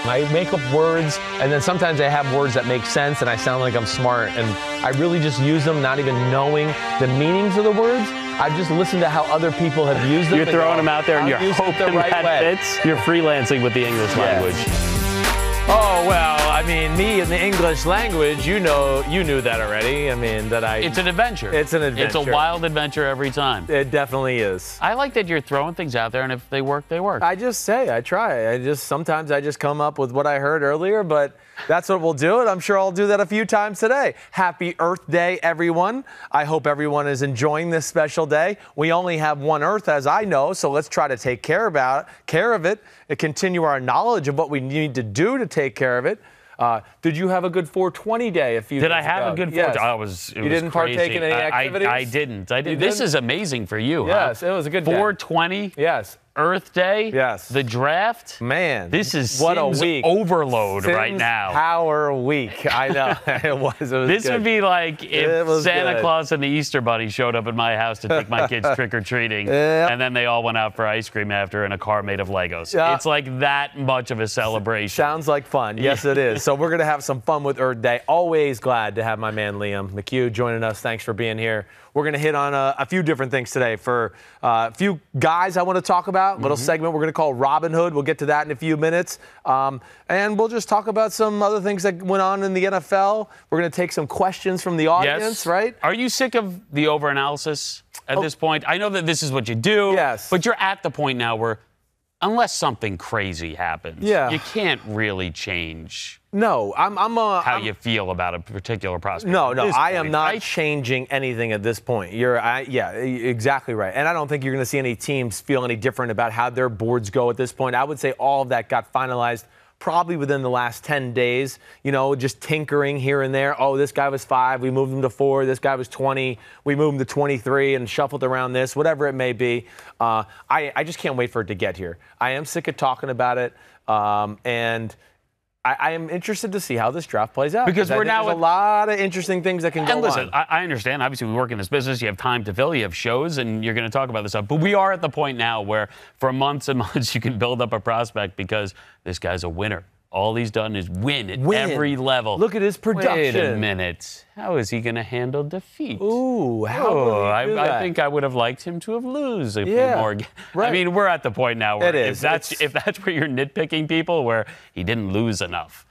I make up words, and then sometimes I have words that make sense, and I sound like I'm smart, and I really just use them, not even knowing the meanings of the words. I've just listened to how other people have used them. You're throwing them out there, and you're hoping right that fits. You're freelancing with the English language. Oh, well, I mean, me in the English language, you knew that already. I mean, It's an adventure. It's an adventure. It's a wild adventure every time. It definitely is. I like that you're throwing things out there, and if they work, they work. I try. Sometimes I just come up with what I heard earlier, but that's what we'll do, and I'm sure I'll do that a few times today. Happy Earth Day, everyone. I hope everyone is enjoying this special day. We only have one Earth, as I know, so let's try to take care of it and continue our knowledge of what we need to do to take care of it. Did you have a good 420 day a few days ago? Did I have a good 420? Yes. You didn't partake in any activities? I didn't. This is amazing for you, Yes, huh? it was a good day. 420? Yes. Earth Day? Yes. The draft? Man. This is what Simms a week. overload Sims right now. Power week. I know. It was This good. would be like if Santa good. Claus and the Easter Bunny showed up at my house to take my kids trick-or-treating, and then they all went out for ice cream after in a car made of Legos. It's like that much of a celebration. Sounds like fun. Yes, it is. So we're going to have some fun with Earth Day. Always glad to have my man Liam McHugh joining us. Thanks for being here. We're going to hit on a few different things today. For a few guys I want to talk about, little segment we're going to call Robin Hood. We'll get to that in a few minutes. And we'll just talk about some other things that went on in the NFL. We're going to take some questions from the audience, right? Are you sick of the overanalysis at this point? I know that this is what you do, yes, but you're at the point now where unless something crazy happens, you can't really change how you feel about a particular prospect. No, I am not changing anything at this point. Yeah, exactly right. And I don't think you're going to see any teams feel any different about how their boards go at this point. I would say all of that got finalized probably within the last 10 days, just tinkering here and there. Oh, this guy was 5, we moved him to 4. This guy was 20, we moved him to 23 and shuffled around this, whatever it may be. I just can't wait for it to get here. I am sick of talking about it, and I am interested to see how this draft plays out. Because there's a lot of interesting things that can go on. And listen, I understand. Obviously, we work in this business. You have time to fill. You have shows, and you're going to talk about this stuff. But we are at the point now where for months and months you can build up a prospect because this guy's a winner. All he's done is win at every level. Look at his production. Wait a minute. How is he going to handle defeat? Ooh, I think I would have liked him to have lose a few more. Right. I mean, we're at the point now where if that's where you're nitpicking people, where he didn't lose enough,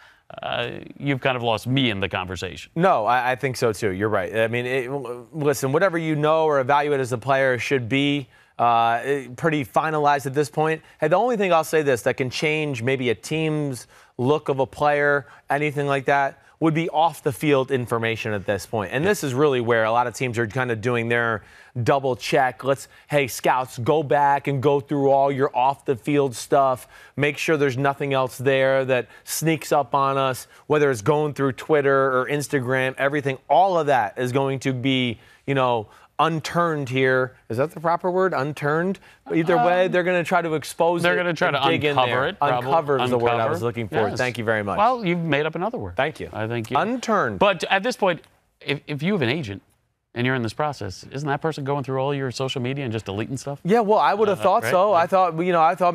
you've kind of lost me in the conversation. No, I think so too. You're right. I mean, listen, whatever you know or evaluate as a player should be pretty finalized at this point. Hey, the only thing I'll say that can change maybe a team's look of a player, anything like that, would be off the field information at this point. And this is really where a lot of teams are kind of doing their double check. Hey, scouts, go back and go through all your off the field stuff. Make sure there's nothing else there that sneaks up on us, whether it's going through Twitter or Instagram, everything. All of that is going to be, unturned here. Is that the proper word? Unturned? Either way, they're going to try to expose it. They're going to try to uncover it. Uncover is the word I was looking for. Yes. Thank you very much. Well, you've made up another word. Thank you. I think you. Unturned. But at this point, if you have an agent and you're in this process, isn't that person going through all your social media and just deleting stuff? Yeah, well, I would have thought right? so. I thought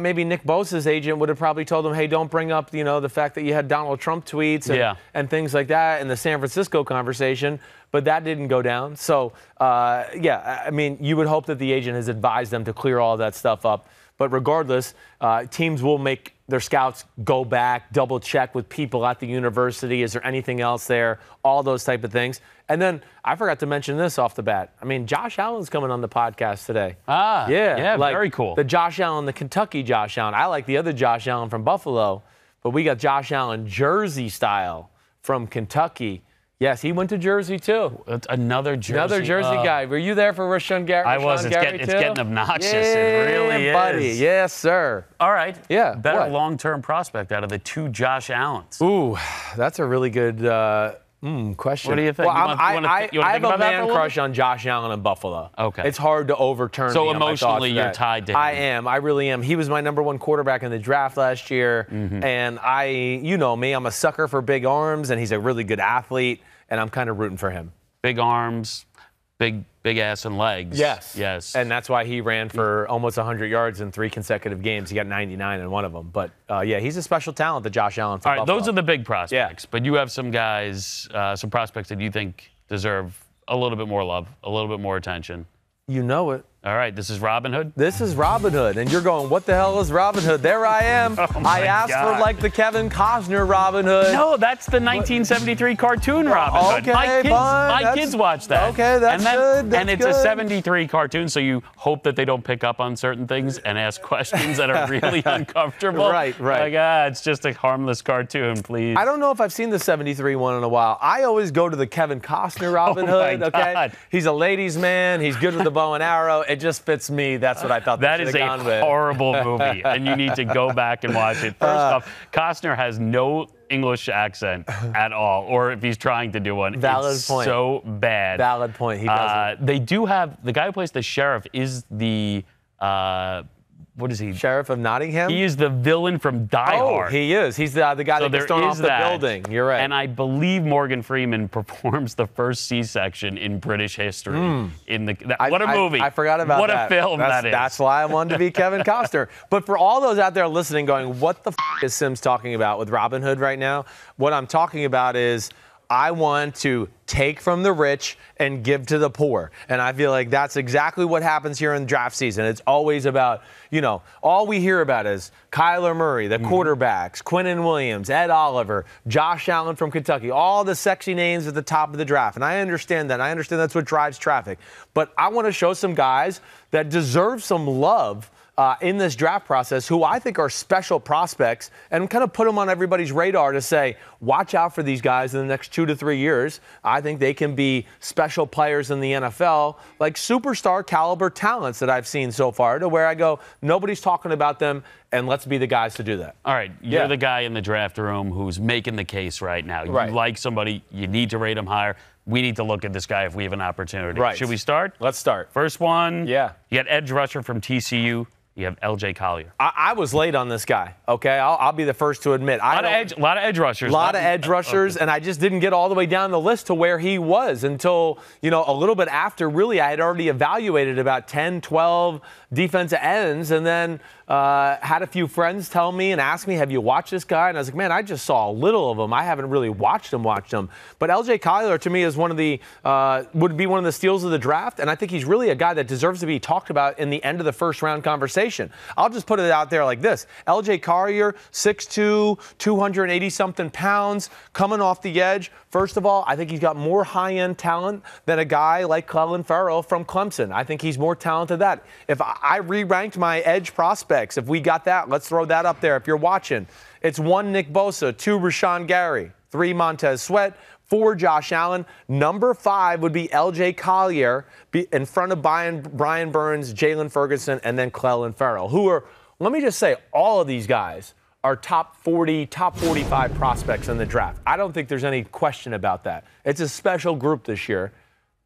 maybe Nick Bosa's agent would have probably told him, hey, don't bring up, the fact that you had Donald Trump tweets and things like that in the San Francisco conversation. But that didn't go down. So, I mean, you would hope that the agent has advised them to clear all that stuff up. But regardless, teams will make their scouts go back, double check with people at the university. Is there anything else there? All those type of things. And then I forgot to mention this off the bat. I mean, Josh Allen's coming on the podcast today. Yeah, very cool. The Josh Allen, the Kentucky Josh Allen. I like the other Josh Allen from Buffalo, but we got Josh Allen Jersey style from Kentucky. Yes, he went to Jersey, too. Another Jersey. Another Jersey guy. Were you there for Rashawn Gary? I was. It's getting obnoxious. Yeah, it really is. buddy. Yes, sir. All right. Yeah. Better long-term prospect out of the 2 Josh Allens. Ooh, that's a really good question. What do you think? Well, I have a man that crush on Josh Allen in Buffalo. Okay. It's hard to overturn. So me on my thoughts emotionally, of you're that. tied to him. I am. I really am. He was my number 1 quarterback in the draft last year. And you know me, I'm a sucker for big arms, and he's a really good athlete. And I'm kind of rooting for him. Big arms, big ass and legs. Yes. And that's why he ran for almost 100 yards in 3 consecutive games. He got 99 in one of them. But, he's a special talent, the Josh Allen. All right, those are the big prospects. But you have some guys, some prospects that you think deserve a little bit more love, a little bit more attention. You know it. All right, this is Robin Hood? This is Robin Hood, and you're going, what the hell is Robin Hood? There I am. I asked for, like, the Kevin Costner Robin Hood. No, that's the 1973 cartoon Robin Hood. Okay, my kids watch that. Okay, that's good. And it's a 73 cartoon, so you hope that they don't pick up on certain things and ask questions that are really uncomfortable. Right. Like, it's just a harmless cartoon, please. I don't know if I've seen the 73 one in a while. I always go to the Kevin Costner Robin Hood, okay? God. He's a ladies' man. He's good with the bow and arrow. It just fits me. That's what I thought. That is a horrible movie, and you need to go back and watch it. First off, Costner has no English accent at all, or if he's trying to do one, it's so bad. Valid point. He doesn't. They do have the guy who plays the sheriff is the what is he? Sheriff of Nottingham? He is the villain from Die Hard. He is. He's the guy that gets thrown off the building. You're right. And I believe Morgan Freeman performs the first C-section in British history. What a movie. I forgot about that. What a film that is. That's why I wanted to be Kevin Costner. But for all those out there listening going, what the is Simms talking about with Robin Hood right now? What I'm talking about is I want to take from the rich and give to the poor. And I feel like that's exactly what happens here in draft season. It's always about, all we hear about is Kyler Murray, the quarterbacks, Quinnen Williams, Ed Oliver, Josh Allen from Kentucky, all the sexy names at the top of the draft. And I understand that. I understand that's what drives traffic. But I want to show some guys that deserve some love in this draft process who I think are special prospects and kind of put them on everybody's radar to say, watch out for these guys in the next 2 to 3 years. I think they can be special players in the NFL, like superstar caliber talents that I've seen so far, to where I go, nobody's talking about them, and let's be the guys to do that. All right, you're the guy in the draft room who's making the case right now. You like somebody, you need to rate them higher. We need to look at this guy if we have an opportunity. Right. Should we start? Let's start. First one. Yeah. You got edge rusher from TCU. You have L.J. Collier. I was late on this guy, okay? I'll be the first to admit. A lot of edge rushers. A lot of edge rushers, and I just didn't get all the way down the list to where he was until, a little bit after, really, I had already evaluated about 10, 12 defensive ends, and then had a few friends tell me and ask me, have you watched this guy? And I was like, man, I just saw a little of him. I haven't really watched him. But L.J. Collier, to me, is would be one of the steals of the draft, and I think he's really a guy that deserves to be talked about in the end of the first round conversation. I'll just put it out there like this. L.J. Collier, 6'2", 280-something pounds, coming off the edge. First of all, I think he's got more high-end talent than a guy like Clelin Ferrell from Clemson. I think he's more talented than that. If I re-ranked my edge prospects, if we got that, let's throw that up there if you're watching. It's 1, Nick Bosa, 2, Rashawn Gary, 3, Montez Sweat, 4, Josh Allen. Number 5 would be L.J. Collier in front of Brian Burns, Jalen Ferguson, and then Clelin Ferrell, who are, let me just say, all of these guys are top 40, top 45 prospects in the draft. I don't think there's any question about that. It's a special group this year.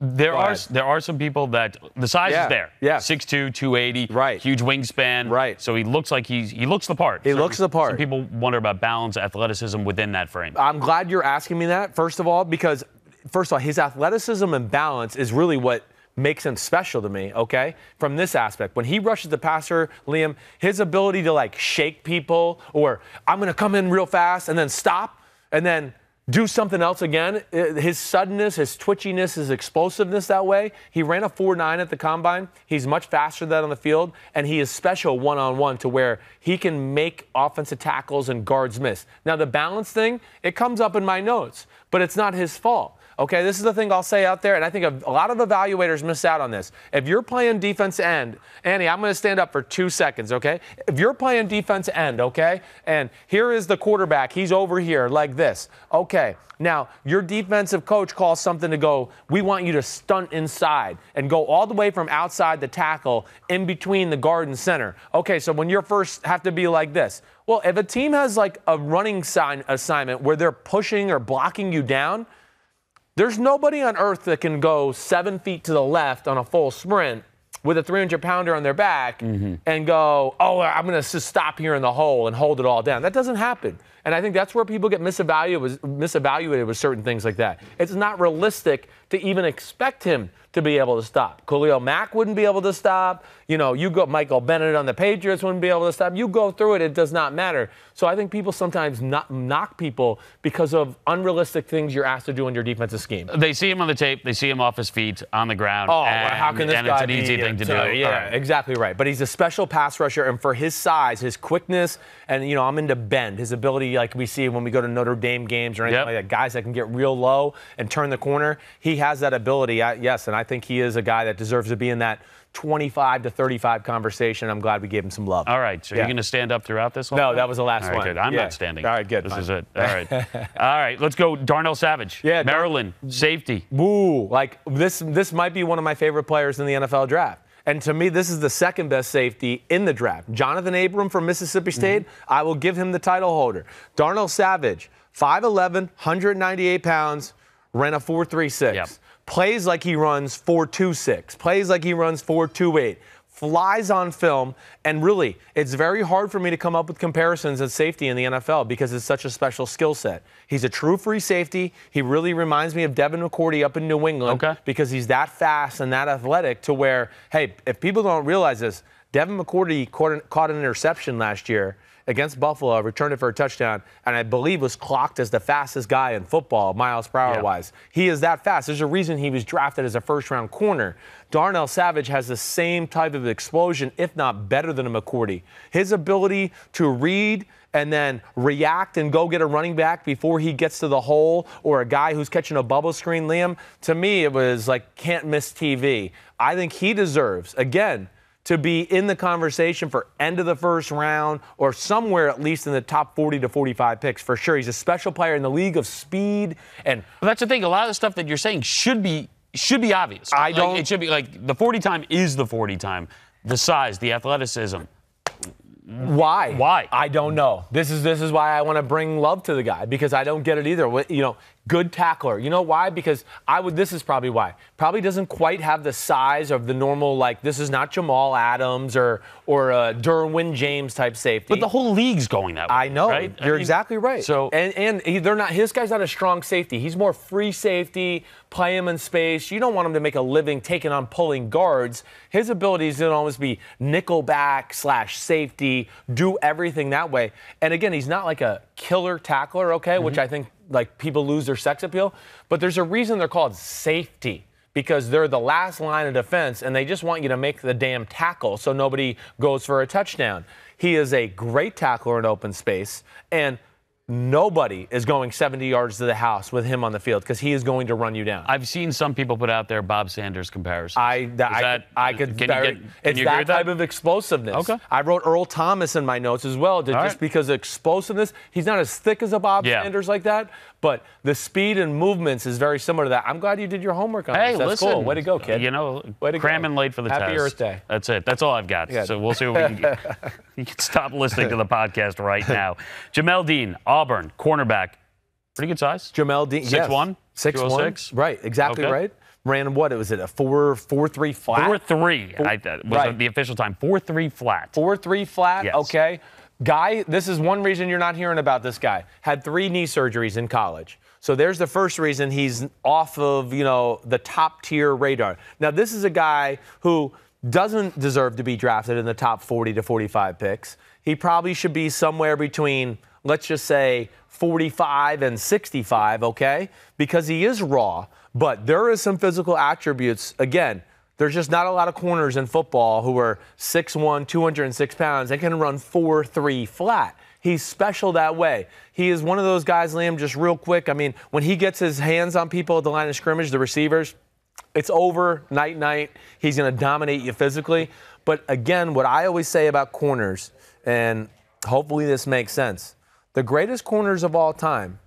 There are some people that the size is there. Yeah. 6'2", 280. Right. Huge wingspan. Right. So he looks like he looks the part. He looks the part. Some people wonder about balance, athleticism within that frame. I'm glad you're asking me that, first of all, because, first of all, his athleticism and balance is really what makes him special to me, okay? From this aspect. When he rushes the passer, Liam, his ability to, shake people, or I'm going to come in real fast and then stop and then do something else again. His suddenness, his twitchiness, his explosiveness that way. He ran a 4.9 at the combine. He's much faster than that on the field, and he is special one-on-one to where he can make offensive tackles and guards miss. Now, the balance thing, it comes up in my notes, but it's not his fault. Okay, this is the thing I'll say out there, and I think a lot of evaluators miss out on this. If you're playing defense end, Annie, I'm going to stand up for 2 seconds, okay? If you're playing defense end, okay, and here is the quarterback. He's over here like this. Okay, now your defensive coach calls something to go, we want you to stunt inside and go all the way from outside the tackle in between the guard and center. Okay, so when you're first have to be like this. Well, if a team has a running assignment where they're pushing or blocking you down, there's nobody on earth that can go 7 feet to the left on a full sprint with a 300-pounder on their back and go, I'm going to just stop here in the hole and hold it all down. That doesn't happen. And I think that's where people get misevaluated with certain things like that. It's not realistic to even expect him to be able to stop. Khalil Mack wouldn't be able to stop. You know, you go Michael Bennett on the Patriots wouldn't be able to stop. You go through it, it does not matter. So I think people sometimes knock people because of unrealistic things you're asked to do in your defensive scheme. They see him on the tape. They see him off his feet on the ground. Oh, how can this guy it's an easy thing to do. Yeah, exactly right. But he's a special pass rusher, and for his size, his quickness, and, you know, I'm into bend. His ability, like we see when we go to Notre Dame games or anything like that, guys that can get real low and turn the corner, he has that ability, yes, and I think he is a guy that deserves to be in that 25 to 35 conversation. I'm glad we gave him some love. All right, so you're going to stand up throughout this one? No, that was the last one. Good. I'm not standing. All right, good. This is it. All right. All right, let's go Darnell Savage. Yeah, Maryland, safety. Woo, like this might be one of my favorite players in the NFL draft. And to me, this is the second best safety in the draft. Jonathan Abram from Mississippi State, I will give him the title holder. Darnell Savage, 5'11", 198 pounds, ran a 4.36. Yep. Plays like he runs 4.26. Plays like he runs 4.28. Flies on film, and really, it's very hard for me to come up with comparisons at safety in the NFL because it's such a special skill set. He's a true free safety. He really reminds me of Devin McCourty up in New England because he's that fast and that athletic to where, hey, if people don't realize this, Devin McCourty caught an interception last year against Buffalo, returned it for a touchdown, and I believe was clocked as the fastest guy in football, miles per hour wise. He is that fast. There's a reason he was drafted as a first-round corner. Darnell Savage has the same type of explosion, if not better than a McCourty. His ability to read and then react and go get a running back before he gets to the hole, or a guy who's catching a bubble screen, Liam, to me it was like can't miss TV. I think he deserves, again, to be in the conversation for end of the first round or somewhere at least in the top 40 to 45 picks for sure. He's a special player in the league of speed. And well, that's the thing. A lot of the stuff that you're saying should be obvious. It should be like the 40 time is the 40 time. The size, the athleticism. Why? Why? I don't know. This is why I want to bring love to the guy, because I don't get it either. You know, good tackler. You know why? Because this is probably why. Probably doesn't quite have the size of the normal, like, this is not Jamal Adams or a Derwin James type safety. But the whole league's going that way. I know. Right? You're exactly right. So they're not. His guy's not a strong safety. He's more free safety. Play him in space. You don't want him to make a living taking on pulling guards. His ability is to always be nickelback / safety, do everything that way. And again, he's not like a killer tackler, okay, which I think like people lose their sex appeal. But there's a reason they're called safety, because they're the last line of defense and they just want you to make the damn tackle so nobody goes for a touchdown. He is a great tackler in open space, and nobody is going 70 yards to the house with him on the field because he is going to run you down. I've seen some people put out there Bob Sanders comparisons. It's that type of explosiveness. Okay. I wrote Earl Thomas in my notes as well, because of explosiveness. He's not as thick as a Bob Sanders like that, but the speed and movements is very similar to that. I'm glad you did your homework on this. That's listen, cool. Way to go, kid. You know, way to cramming late for the test. Happy Earth Day. That's it. That's all I've got. Yeah. So we'll see what we can get. You can stop listening to the podcast right now. Jamel Dean, Auburn, cornerback. Pretty good size. Jamel Dean, 6'1", 6'1". Right, exactly right. Ran what? Was it a 4.3 flat? 4.3 was the official time. 4.3 flat. 4.3 flat, yes. Okay. Guy, this is one reason you're not hearing about this guy. Had 3 knee surgeries in college. So there's the first reason he's off of, the top tier radar. Now, this is a guy who doesn't deserve to be drafted in the top 40 to 45 picks. He probably should be somewhere between, let's just say, 45 and 65, okay? Because he is raw, but there is some physical attributes. Again, there's just not a lot of corners in football who are 6'1", 206 pounds and can run 4.3 flat. He's special that way. He is one of those guys, Liam, just real quick. I mean, when he gets his hands on people at the line of scrimmage, the receivers, it's over, night. He's going to dominate you physically. But again, what I always say about corners, and hopefully this makes sense, the greatest corners of all time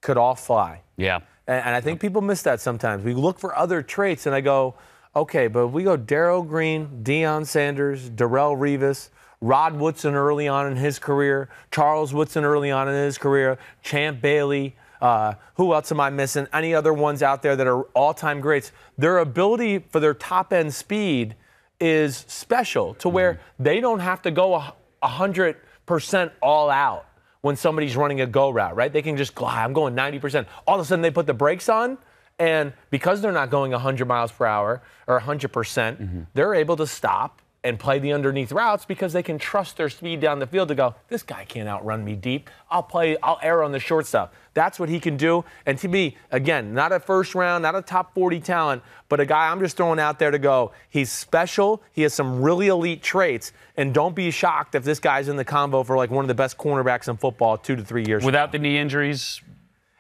could all fly. Yeah. And I think people miss that sometimes. We look for other traits, and I go, okay, but if we go Darrell Green, Deion Sanders, Darrell Revis, Rod Woodson early on in his career, Charles Woodson early on in his career, Champ Bailey, who else am I missing? Any other ones out there that are all-time greats? Their ability for their top-end speed is special to where they don't have to go 100% all out when somebody's running a go route, right? They can just go, I'm going 90%. All of a sudden they put the brakes on, And because they're not going 100 miles per hour or 100%, they're able to stop and play the underneath routes because they can trust their speed down the field to go, this guy can't outrun me deep. I'll err on the short stuff. That's what he can do. And to me, again, not a first round, not a top 40 talent, but a guy I'm just throwing out there to go, he's special. He has some really elite traits. And don't be shocked if this guy's in the combo for like one of the best cornerbacks in football 2 to 3 years. Without the knee injuries,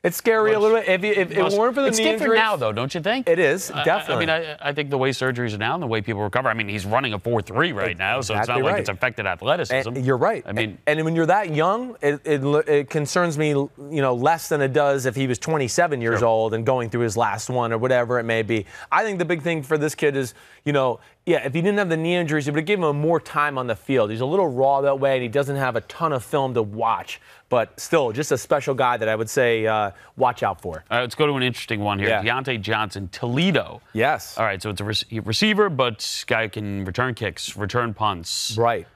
it's scary a little bit. If it weren't for the knee injuries. It's different now, though, don't you think? It is, definitely. I think the way surgeries are now and the way people recover. I mean, he's running a 4.3 right now, so it's not like it's affected athleticism. And you're right. I mean, and when you're that young, it concerns me, less than it does if he was 27 years old and going through his last one or whatever it may be. I think the big thing for this kid is, if he didn't have the knee injuries, it would have given him more time on the field. He's a little raw that way, and he doesn't have a ton of film to watch. But still, just a special guy that I would say watch out for. All right, let's go to an interesting one here. Yeah. Deante Johnson, Toledo. Yes. All right, so it's a receiver, but guy can return kicks, return punts. Right.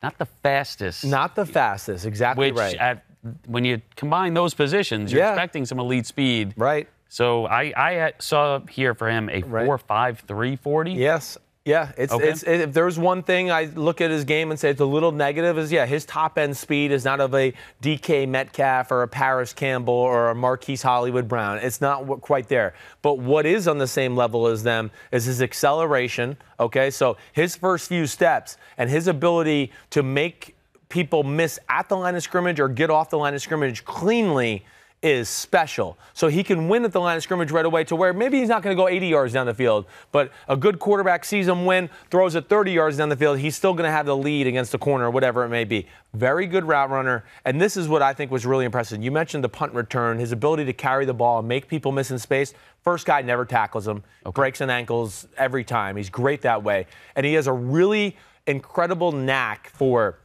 Not the fastest. Not the fastest, exactly right. When you combine those positions, you're expecting some elite speed. Right. So I saw here for him a 4.53 40. Yes. Yeah, if there's one thing I look at his game and say it's a little negative is, his top-end speed is not of a DK Metcalf or a Paris Campbell or a Marquise Hollywood Brown. It's not quite there. But what is on the same level as them is his acceleration, okay? So his first few steps and his ability to make people miss at the line of scrimmage or get off the line of scrimmage cleanly is special. So he can win at the line of scrimmage right away to where maybe he's not going to go 80 yards down the field, but a good quarterback sees him win, throws it 30 yards down the field, he's still going to have the lead against the corner or whatever it may be. Very good route runner, and this is what I think was really impressive. You mentioned the punt return, his ability to carry the ball and make people miss in space. First guy never tackles him, breaks an ankles every time. He's great that way, and he has a really incredible knack for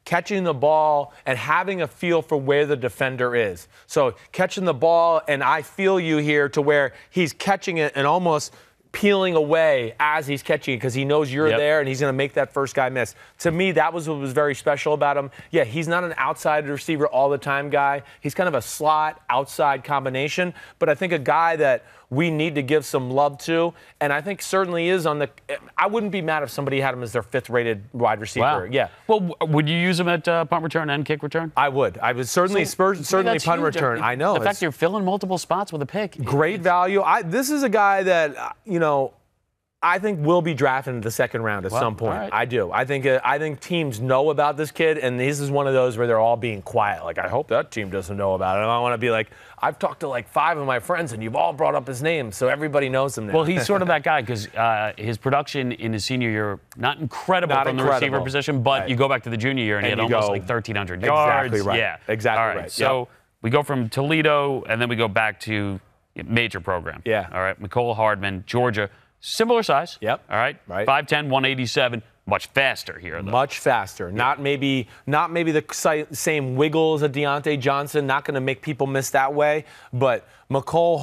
catching the ball and having a feel for where the defender is. So catching the ball, and I feel you here to where he's catching it and almost peeling away as he's catching it because he knows you're there and he's going to make that first guy miss. To me, that was what was very special about him. Yeah, he's not an outside receiver all the time guy. He's kind of a slot outside combination, but I think a guy that we need to give some love to, and I think certainly is on the – I wouldn't be mad if somebody had him as their 5th-rated wide receiver. Wow. Yeah. Well, would you use him at punt return and kick return? I would. I would certainly certainly punt huge. return. I know. The fact you're filling multiple spots with a pick. Great value. This is a guy that, I think will be drafted in the 2nd round at some point. Right. I do. I think teams know about this kid, and this is one of those where they're all being quiet. Like, I hope that team doesn't know about it. I want to be like, I've talked to like 5 of my friends, and you've all brought up his name, so everybody knows him now. Well, he's sort of that guy because his production in his senior year, not incredible from the receiver position, but you go back to the junior year, and he had almost like 1,300 yards. Exactly right. Yeah. Exactly all right. right. So we go from Toledo, and then we go back to major program. Yeah. All right. Mccollough Hardman, Georgia. Similar size. Yep. All right. 5'10", 187. Much faster here, though. Much faster. Yeah. Not maybe the same wiggle as a Deante Johnson. Not going to make people miss that way. But Mccollough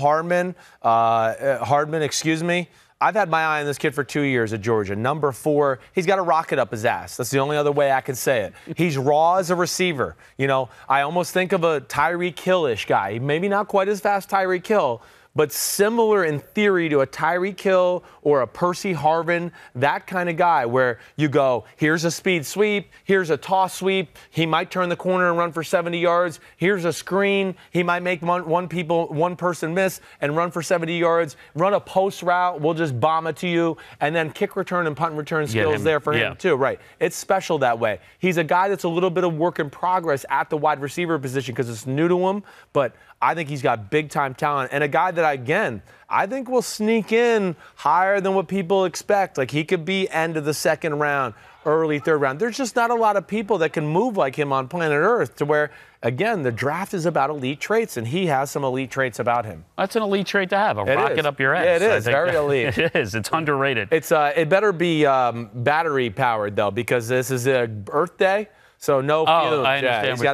Hardman, excuse me. I've had my eye on this kid for 2 years at Georgia. Number 4, he's got a rocket up his ass. That's the only other way I can say it. He's raw as a receiver. I almost think of a Tyreek Hill-ish guy. Maybe not quite as fast Tyreek Hill, but similar in theory to a Tyreek Hill or a Percy Harvin, that kind of guy where you go, here's a speed sweep, here's a toss sweep, he might turn the corner and run for 70 yards, here's a screen, he might make one person miss and run for 70 yards, run a post route, we'll just bomb it to you, and then kick return and punt return skills there for him too, right? It's special that way. He's a guy that's a little bit of work in progress at the wide receiver position because it's new to him, but I think he's got big-time talent, and a guy that, again, I think will sneak in higher than what people expect. Like, he could be end of the 2nd round, early 3rd round. There's just not a lot of people that can move like him on planet Earth to where, again, the draft is about elite traits, and he has some elite traits about him. That's an elite trait to have, a rocket up your ass. Yeah, it is. Very elite. It is. It's underrated. It better be battery-powered, though, because this is Earth Day. So no fuel. I understand. He's got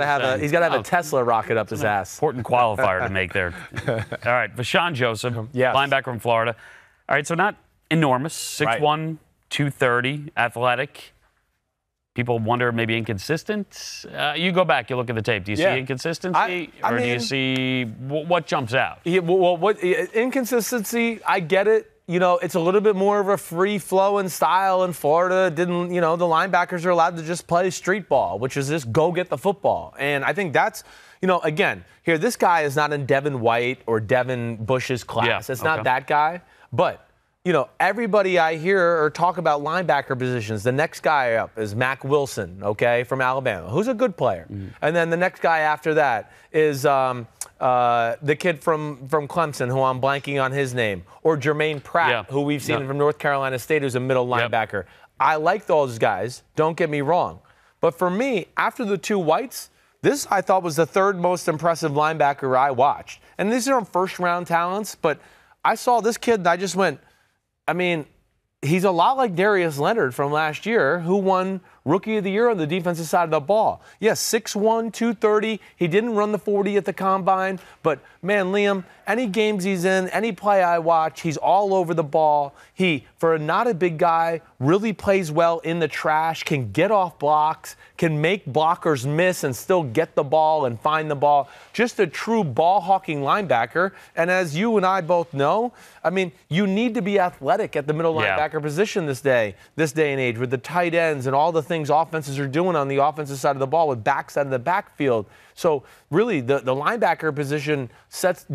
to have a Tesla rocket up his ass. Important qualifier to make there. All right, Vashawn Joseph, yes. linebacker from Florida. All right, so not enormous, 6'1", 230, athletic. people wonder maybe inconsistent. You go back, you look at the tape. Do you see inconsistency, or do you see what jumps out? Yeah, what inconsistency? I get it. You know, it's a little bit more of a free-flowing style in Florida. The linebackers are allowed to just play street ball, which is just go get the football. And I think that's, again, here, this guy is not in Devin White or Devin Bush's class. It's not that guy. But, everybody I hear or talk about linebacker positions, the next guy up is Mack Wilson, from Alabama, who's a good player. And then the next guy after that is the kid from Clemson, who I'm blanking on his name, or Jermaine Pratt, who we've seen from North Carolina State, who's a middle linebacker. I like those guys, don't get me wrong. But for me, after the two whites, this I thought was the third most impressive linebacker I watched. And these are first-round talents, but I saw this kid and I just went, he's a lot like Darius Leonard from last year, who won Rookie of the Year on the defensive side of the ball. Yes, 6'1", 230. He didn't run the 40 at the combine. But, man, Liam, any games he's in, any play I watch, he's all over the ball. He, for not a big guy, really plays well in the trash, can get off blocks, can make blockers miss and still get the ball and find the ball. Just a true ball-hawking linebacker. And as you and I both know, you need to be athletic at the middle linebacker position this day and age, with the tight ends and all the things offenses are doing on the offensive side of the ball with backs out of the backfield. So really, the linebacker position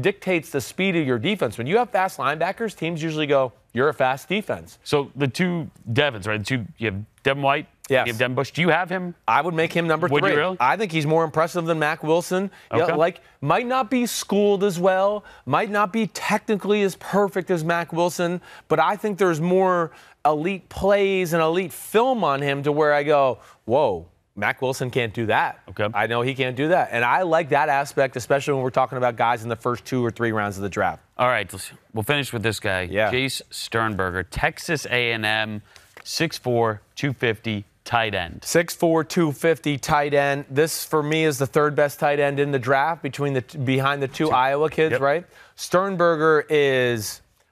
dictates the speed of your defense. When you have fast linebackers, teams usually go, you're a fast defense. So the two Devins, right? You have Devin White, you have Devin Bush. Do you have him? I would make him number 3. Would you really? I think he's more impressive than Mack Wilson. Okay. Might not be schooled as well, might not be technically as perfect as Mack Wilson, but I think there's more elite plays and elite film on him to where I go, whoa, Mack Wilson can't do that. Okay. I know he can't do that. And I like that aspect, especially when we're talking about guys in the first 2 or 3 rounds of the draft. All right, we'll finish with this guy, Jace Sternberger, Texas A&M, 6'4", 250, tight end. 6'4", 250 tight end. This, for me, is the third best tight end in the draft behind the two Iowa kids, right? Sternberger ran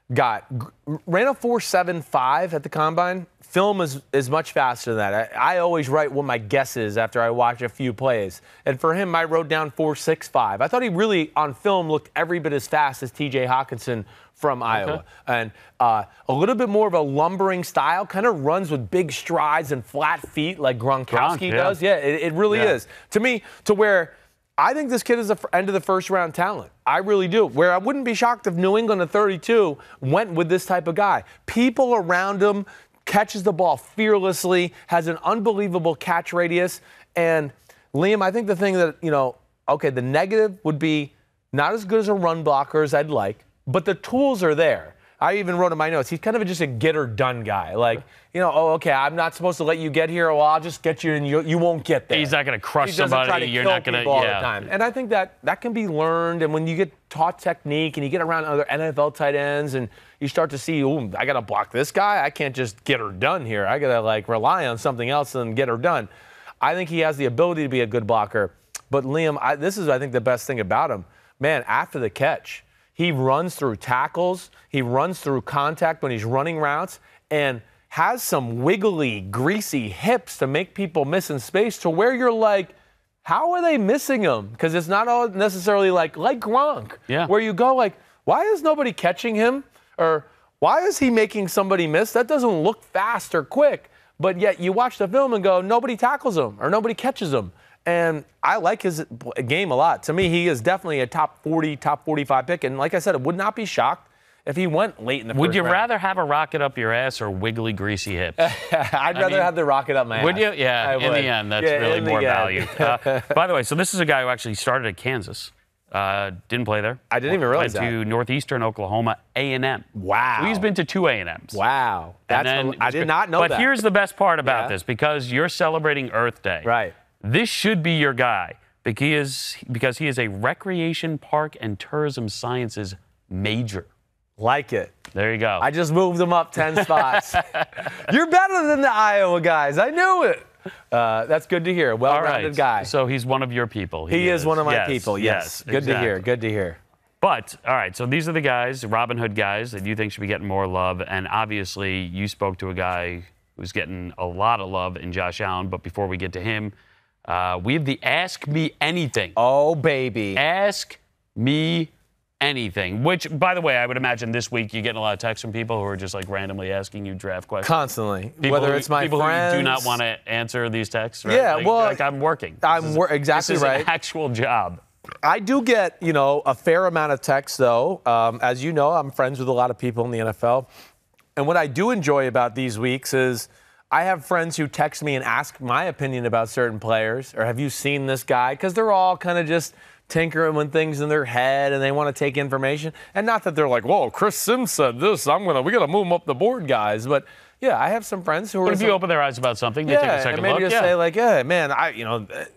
a 4.75 at the combine. Film is much faster than that. I always write what my guess is after I watch a few plays. And for him, I wrote down 4.65. I thought he really, on film, looked every bit as fast as T.J. Hawkinson from Iowa. And a little bit more of a lumbering style, kind of runs with big strides and flat feet like Gronkowski does. Yeah, it really is. To me, to where I think this kid is an end of the first-round talent. I really do. Where I wouldn't be shocked if New England at 32 went with this type of guy. People around him, catches the ball fearlessly, has an unbelievable catch radius. And, Liam, I think the thing that, the negative would be not as good as a run blocker as I'd like, but the tools are there. I even wrote in my notes, he's kind of just a get-or-done guy. I'm not supposed to let you get here. Well, I'll just get you, and you won't get there. He's not going to crush somebody. You're not going to, all the time. And I think that can be learned. And when you get taught technique and you get around other NFL tight ends and you start to see, I got to block this guy. I can't just get her done here. I got to, rely on something else and get her done. I think he has the ability to be a good blocker. But, Liam, this is, I think, the best thing about him. Man, after the catch, he runs through tackles. He runs through contact when he's running routes and has some wiggly, greasy hips to make people miss in space to where you're like, how are they missing him? Because it's not all necessarily like Gronk, where you go why is nobody catching him? Or why is he making somebody miss? That doesn't look fast or quick. But yet you watch the film and go, nobody tackles him or nobody catches him. And I like his game a lot. To me, he is definitely a top 40, top 45 pick. And like I said, I would not be shocked if he went late in the first round. Would you rather have a rocket up your ass or wiggly, greasy hips? I'd rather have the rocket up my ass. Would you? Yeah, in the end, that's really more value. By the way, so this is a guy who actually started at Kansas. Didn't play there. I didn't even realize that. Went to Northeastern Oklahoma A&M. Wow. So he's been to 2 A&Ms. Wow. I did not know that. But here's the best part about this, because you're celebrating Earth Day. Right. This should be your guy because he is a recreation, park, and tourism sciences major. Like it. There you go. I just moved them up 10 spots. You're better than the Iowa guys. I knew it. That's good to hear. Well-rounded guy. So he's one of your people. He is one of my people, yes. Good to hear. Good to hear. But, all right, so these are the guys, Robin Hood guys, that you think should be getting more love. And obviously, you spoke to a guy who's getting a lot of love in Josh Allen. But before we get to him, we have the Ask Me Anything. Oh, baby. Ask Me Anything, which, by the way, I would imagine this week you're getting a lot of texts from people who are just like randomly asking you draft questions. Constantly. People Whether it's my people friends. Who do not want to answer these texts, right? Yeah, like I'm working. Exactly this is right. An actual job. I do get, a fair amount of texts, though. As you know, I'm friends with a lot of people in the NFL. And what I do enjoy about these weeks is I have friends who text me and ask my opinion about certain players, or have you seen this guy? Because they're all kind of just tinkering with things in their head and they want to take information. And not that they're like, whoa, Chris Simms said this. We got to move him up the board, guys. But yeah, I have some friends who are. But if you open their eyes about something, they take a second and maybe look. Just say like, yeah, man,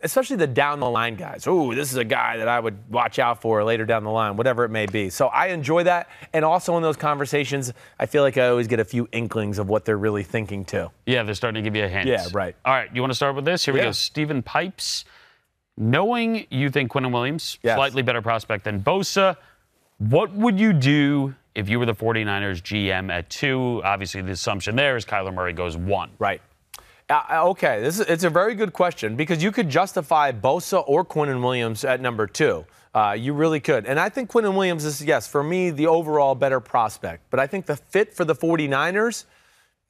especially the down the line guys. Ooh, this is a guy that I would watch out for later down the line, whatever it may be. So I enjoy that, and also in those conversations, I feel like I always get a few inklings of what they're really thinking too. Yeah, they're starting to give you a hint. Yeah, right. All right, you want to start with this? Here we go. Stephen Pipes. Knowing you think Quinnen Williams, slightly better prospect than Bosa, what would you do if you were the 49ers GM at 2? Obviously, the assumption there is Kyler Murray goes 1. Right. Okay, it's a very good question because you could justify Bosa or Quinnen Williams at number 2. You really could. And I think Quinnen Williams is, yes, for me, the overall better prospect. But I think the fit for the 49ers,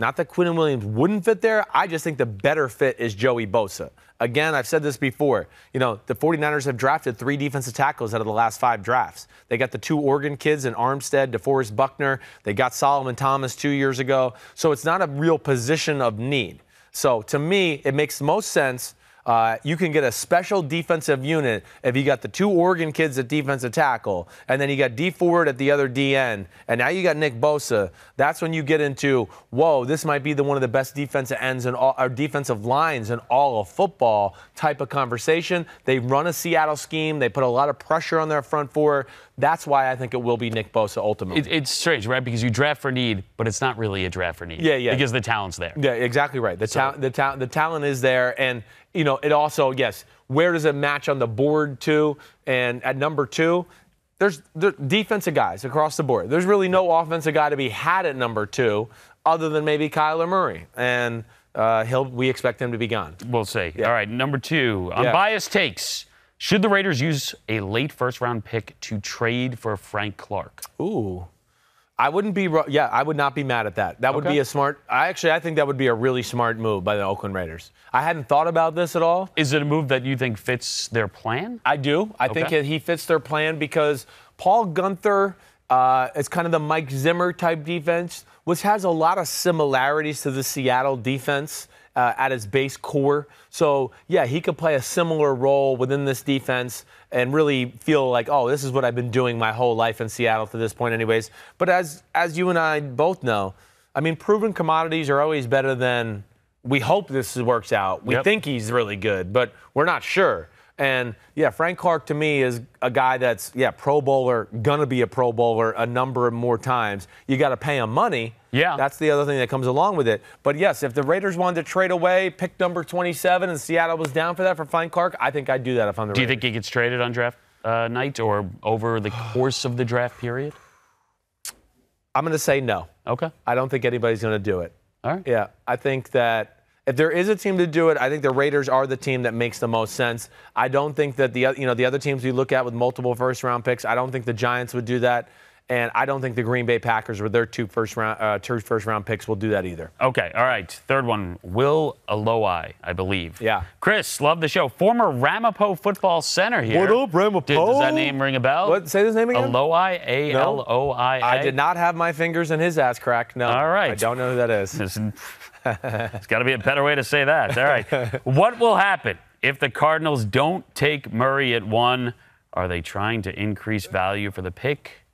not that Quinnen Williams wouldn't fit there, I just think the better fit is Joey Bosa. Again, I've said this before. The 49ers have drafted 3 defensive tackles out of the last 5 drafts. They got the 2 Oregon kids in Armstead, DeForest Buckner. They got Solomon Thomas 2 years ago. So it's not a real position of need. So to me, it makes the most sense. You can get a special defensive unit if you got the 2 Oregon kids at defensive tackle, and then you got D Ford at the other DN, and now you got Nick Bosa. That's when you get into, whoa, this might be one of the best defensive ends and or defensive lines in all of football type of conversation. They run a Seattle scheme. They put a lot of pressure on their front four. That's why I think it will be Nick Bosa ultimately. It's strange, right? Because you draft for need, but it's not really a draft for need. Yeah. Because the talent's there. Yeah, exactly right. The talent is there, and it also, yes, where does it match on the board too? And at number 2, there's the defensive guys across the board. There's really no offensive guy to be had at number 2 other than maybe Kyler Murray. And we expect him to be gone. We'll see. Yeah. All right, number 2, unbiased takes. Should the Raiders use a late first-round pick to trade for Frank Clark? Ooh. I would not be mad at that. That would be a smart. I think that would be a really smart move by the Oakland Raiders. I hadn't thought about this at all. Is it a move that you think fits their plan? I do. I think he fits their plan because Paul Guenther is kind of the Mike Zimmer type defense, which has a lot of similarities to the Seattle defense at its base core. So, yeah, he could play a similar role within this defense and really feel like, oh, this is what I've been doing my whole life in Seattle to this point anyways. But as you and I both know, I mean, proven commodities are always better than we hope this works out. We think he's really good, but we're not sure. And, yeah, Frank Clark to me is a guy that's, Pro Bowler, going to be a Pro Bowler a number of more times. You got to pay him money. Yeah. That's the other thing that comes along with it. But, yes, if the Raiders wanted to trade away, pick number 27, and Seattle was down for that for Frank Clark, I think I'd do that if I'm the Raiders. Do you think he gets traded on draft night or over the course of the draft period? I'm going to say no. Okay. I don't think anybody's going to do it. All right. Yeah, I think that if there is a team to do it, I think the Raiders are the team that makes the most sense. I don't think that the other teams we look at with multiple first-round picks, I don't think the Giants would do that. And I don't think the Green Bay Packers with their 2 first-round picks will do that either. Okay, all right. Third one, Will Aloi, I believe. Yeah. Chris, love the show. Former Ramapo football center here. What up, Ramapo? Does that name ring a bell? What? Say his name again? Aloi, A-L-O-I-A. I did not have my fingers in his ass crack. No. All right. I don't know who that is. There's got to be a better way to say that. All right. What will happen if the Cardinals don't take Murray at 1? Are they trying to increase value for the pick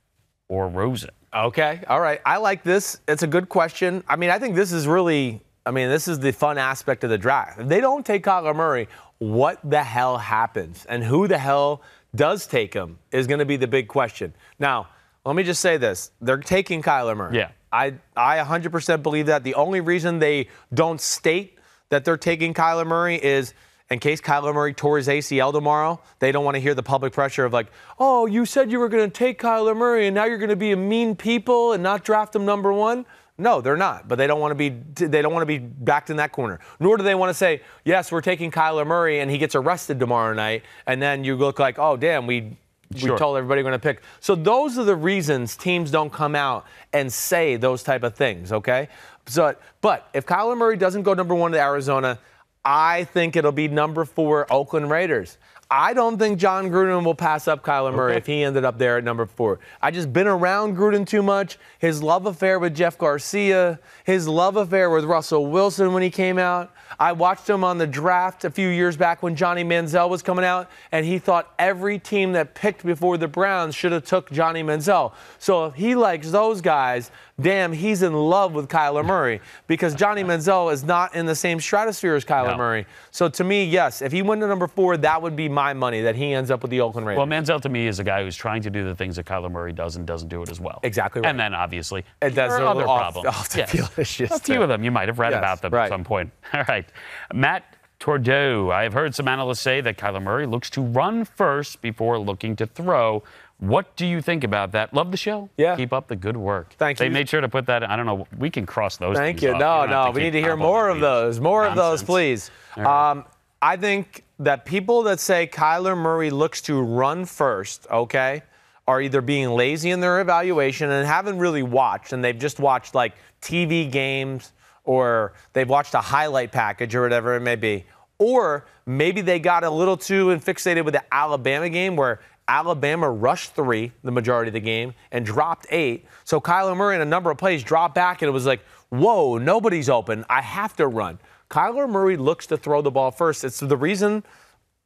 or Rosen? Okay. All right. I like this. It's a good question. I mean, I think this is the fun aspect of the draft. If they don't take Kyler Murray, what the hell happens? And who the hell does take him is going to be the big question. Now, let me just say this. They're taking Kyler Murray. Yeah. I 100% believe that. The only reason they don't state that they're taking Kyler Murray is in case Kyler Murray tore his ACL tomorrow, they don't want to hear the public pressure of like, oh, you said you were going to take Kyler Murray and now you're going to be a mean people and not draft him number 1. No, they're not. But they don't want to be backed in that corner. Nor do they want to say, yes, we're taking Kyler Murray and he gets arrested tomorrow night, and then you look like, oh damn, we told everybody we're going to pick. So those are the reasons teams don't come out and say those type of things. Okay. So, but if Kyler Murray doesn't go number 1 to Arizona, I think it'll be number 4 Oakland Raiders. I don't think John Gruden will pass up Kyler Murray if he ended up there at number 4. I just been around Gruden too much. His love affair with Jeff Garcia, his love affair with Russell Wilson when he came out. I watched him on the draft a few years back when Johnny Manziel was coming out, and he thought every team that picked before the Browns should have took Johnny Manziel. So if he likes those guys, damn, he's in love with Kyler Murray because Johnny Manziel is not in the same stratosphere as Kyler Murray. So to me, yes, if he went to number 4, that would be my money that he ends up with the Oakland Raiders. Well, Manziel to me is a guy who's trying to do the things that Kyler Murray does and doesn't do it as well. Exactly right. And then obviously there are other problems. A few of them you might have read about them at some point. All right. Matt Tordeau, I've heard some analysts say that Kyler Murray looks to run first before looking to throw. What do you think about that? Love the show. Yeah. Keep up the good work. Thank you. They made sure to put that. I don't know. We can cross those. Thank you. No. We need to hear more of those. More of those, please. Right. I think that people that say Kyler Murray looks to run first, okay, are either being lazy in their evaluation and haven't really watched, and they've just watched like TV games, or they've watched a highlight package or whatever it may be. Or maybe they got a little too fixated with the Alabama game where Alabama rushed 3 the majority of the game and dropped 8. So Kyler Murray in a number of plays dropped back and it was like, whoa, nobody's open. I have to run. Kyler Murray looks to throw the ball first. It's the reason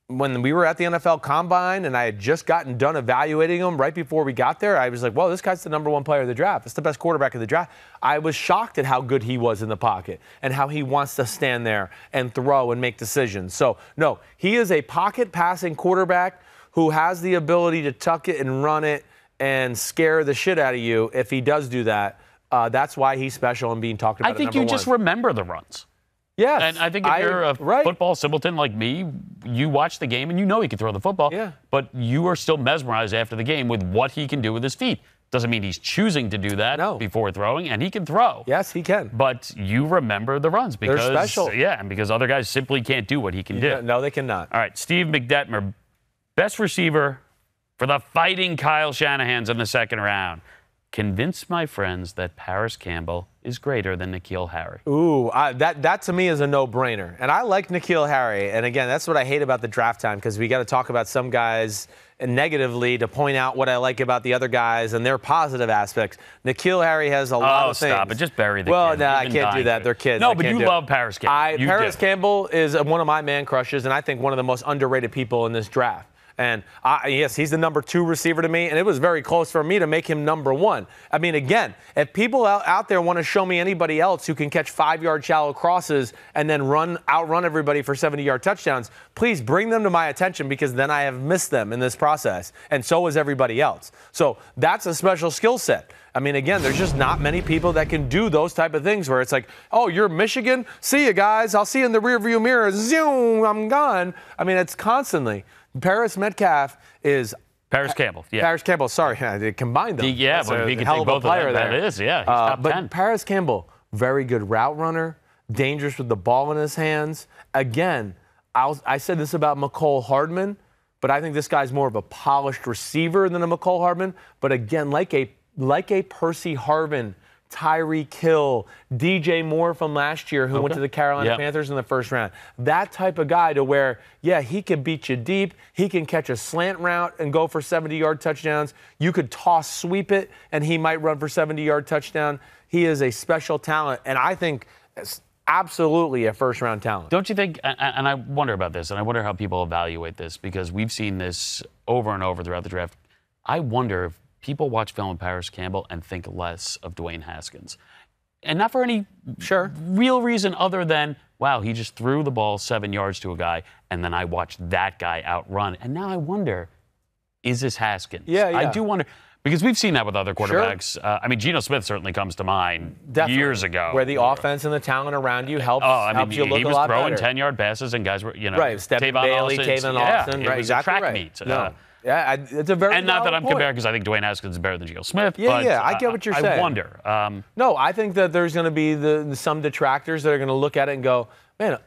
when we were at the NFL Combine and I had just gotten done evaluating him right before we got there, I was like, well, this guy's the number 1 player of the draft. It's the best quarterback of the draft. I was shocked at how good he was in the pocket and how he wants to stand there and throw and make decisions. So, no, he is a pocket passing quarterback who has the ability to tuck it and run it and scare the shit out of you if he does do that. That's why he's special and being talked about. I think you just remember the runs. Yes. And I think if you're a football simpleton like me, you watch the game and you know he can throw the football. Yeah. But you are still mesmerized after the game with what he can do with his feet. Doesn't mean he's choosing to do that before throwing, and he can throw. Yes, he can. But you remember the runs because they're special. Yeah, and because other guys simply can't do what he can do. No, they cannot. All right, Steve McDetmer, best receiver for the Fighting Kyle Shanahans in the 2nd round. Convince my friends that Paris Campbell is greater than N'Keal Harry. Ooh, that to me is a no-brainer. And I like N'Keal Harry. And again, that's what I hate about the draft time because we got to talk about some guys negatively to point out what I like about the other guys and their positive aspects. N'Keal Harry has a lot of things. Oh, stop it. Just bury the Well, kid. no, I can't do that. They're kids. No, but you love Paris Campbell. Paris Campbell is one of my man crushes, and I think one of the most underrated people in this draft. And yes, he's the number 2 receiver to me, and it was very close for me to make him number 1. I mean, again, if people out there want to show me anybody else who can catch 5-yard shallow crosses and then outrun everybody for 70-yard touchdowns, please bring them to my attention because then I have missed them in this process, and so has everybody else. So that's a special skill set. I mean, again, there's just not many people that can do those type of things where it's like, oh, you're Michigan? See you guys. I'll see you in the rearview mirror. Zoom, I'm gone. I mean, it's constantly. Paris Campbell, yeah. Paris Campbell, sorry, I combined them. Yeah, but we can take both of them. That is, yeah. He's top 10. Paris Campbell, very good route runner, dangerous with the ball in his hands. Again, I said this about Mccollough Hardman, but I think this guy's more of a polished receiver than a Mccollough Hardman. But again, like a Percy Harvin, Tyreek Hill, DJ Moore from last year who went to the Carolina Panthers in the 1st round. That type of guy to where, yeah, he can beat you deep. He can catch a slant route and go for 70-yard touchdowns. You could sweep it, and he might run for 70-yard touchdown. He is a special talent, and I think absolutely a 1st-round talent. Don't you think, and I wonder about this, and I wonder how people evaluate this, because we've seen this over and over throughout the draft. I wonder if people watch film of Paris Campbell and think less of Dwayne Haskins. And not for any real reason other than, wow, he just threw the ball 7 yards to a guy, and then I watched that guy outrun. And now I wonder, is this Haskins? Yeah. I do wonder, because we've seen that with other quarterbacks. I mean, Geno Smith certainly comes to mind years ago. Where the offense and the talent around you helps you look a lot better. He was throwing 10-yard passes, and guys were, Stephon Bailey, Tavon Austin. Right, exactly. Track meets. Yeah, it's a very And not that I'm valid point. comparing because I think Dwayne Haskins is better than Geno Smith. Yeah, but yeah, I get what you're saying. I wonder. No, I think that there's going to be some detractors that are going to look at it and go, man,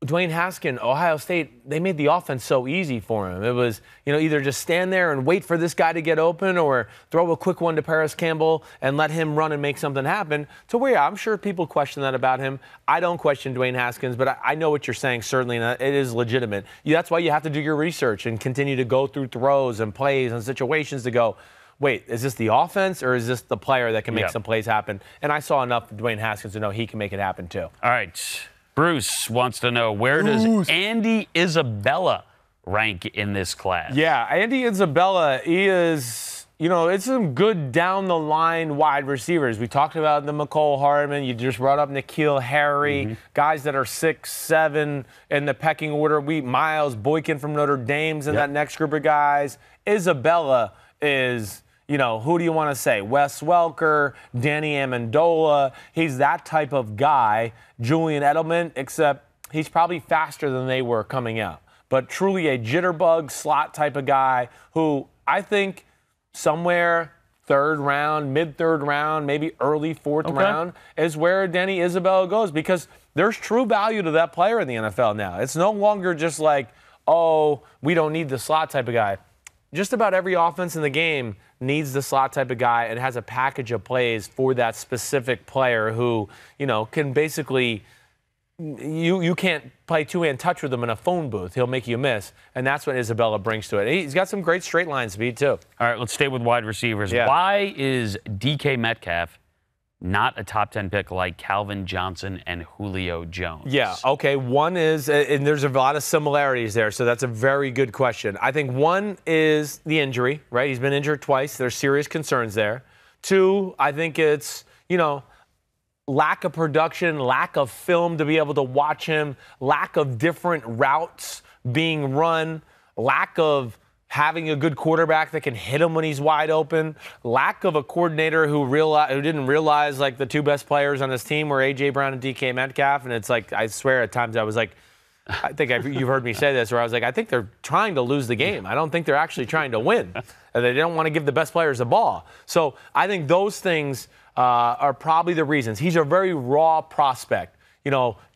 Dwayne Haskins, Ohio State, they made the offense so easy for him. It was, either just stand there and wait for this guy to get open or throw a quick one to Paris Campbell and let him run and make something happen. To where I'm sure people question that about him. I don't question Dwayne Haskins, but I know what you're saying, certainly, and it is legitimate. That's why you have to do your research and continue to go through throws and plays and situations to go, wait, is this the offense or is this the player that can make some plays happen? And I saw enough of Dwayne Haskins to know he can make it happen too. All right. Bruce wants to know, where does Andy Isabella rank in this class? Yeah, Andy Isabella, he is, it's some good down-the-line wide receivers. We talked about the Mccollough Hardman. You just brought up N'Keal Harry, guys that are 6'7" in the pecking order. Miles Boykin from Notre Dame's in that next group of guys. Isabella is... who do you want to say? Wes Welker, Danny Amendola. He's that type of guy. Julian Edelman, except he's probably faster than they were coming out. But truly a jitterbug slot type of guy who I think somewhere third round, mid-third round, maybe early fourth round is where Danny Isabella goes because there's true value to that player in the NFL now. It's no longer just like, oh, we don't need the slot type of guy. Just about every offense in the game needs the slot type of guy and has a package of plays for that specific player who, can basically, you can't play two-hand touch with him in a phone booth. He'll make you miss, and that's what Isabella brings to it. He's got some great straight line speed, too. All right, let's stay with wide receivers. Yeah. Why is DK Metcalf not a top 10 pick like Calvin Johnson and Julio Jones? Yeah, okay. One is, and there's a lot of similarities there, so that's a very good question. I think one is the injury, right? He's been injured twice. There's serious concerns there. Two, I think it's, lack of production, lack of film to be able to watch him, lack of different routes being run, lack of having a good quarterback that can hit him when he's wide open, lack of a coordinator who didn't realize like the two best players on his team were A.J. Brown and DK Metcalf. And it's like, I swear at times I was like, you've heard me say this, where I was like, I think they're trying to lose the game. I don't think they're actually trying to win. And they don't want to give the best players the ball. So I think those things are probably the reasons. He's a very raw prospect.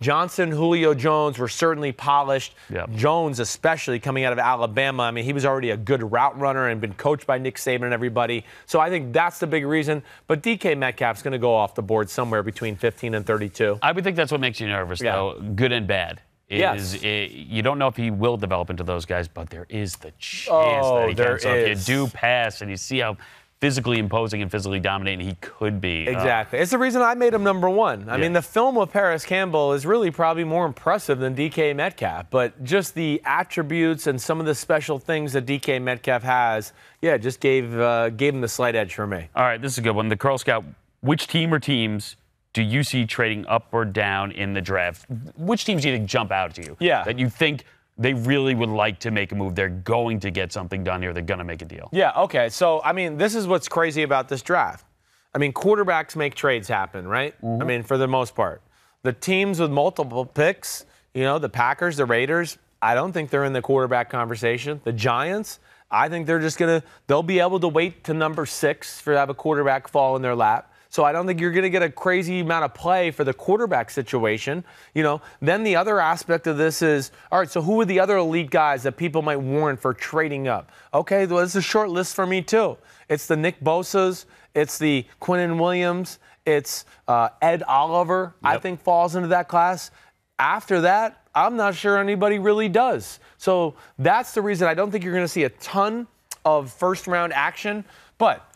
Johnson, Julio Jones were certainly polished. Yep. Jones, especially coming out of Alabama. I mean, he was already a good route runner and been coached by Nick Saban and everybody. So I think that's the big reason. But DK Metcalf's going to go off the board somewhere between 15 and 32. I would think that's what makes you nervous, though, good and bad. You don't know if he will develop into those guys, but there is the chance that he can. So if you do pass and you see how physically imposing and physically dominating he could be. Exactly. It's the reason I made him number one. I mean, the film of Paris Campbell is really probably more impressive than DK Metcalf, but just the attributes and some of the special things that DK Metcalf has, just gave him the slight edge for me. All right, this is a good one. The Curl Scout, which team or teams do you see trading up or down in the draft? Which teams do you think jump out to you? Yeah. That you think they really would like to make a move. They're going to get something done here. They're going to make a deal. Yeah, okay. So, I mean, this is what's crazy about this draft. I mean, quarterbacks make trades happen, right? I mean, for the most part. The teams with multiple picks, the Packers, the Raiders, I don't think they're in the quarterback conversation. The Giants, I think they're just they'll be able to wait to number 6 for to have a quarterback fall in their lap. So I don't think you're going to get a crazy amount of play for the quarterback situation. Then the other aspect of this is, all right, so who are the other elite guys that people might warrant for trading up? Okay, well, it's a short list for me too. It's the Nick Bosa's, it's the Quinnen Williams, it's Ed Oliver, I think falls into that class. After that, I'm not sure anybody really does. So that's the reason I don't think you're going to see a ton of first-round action, but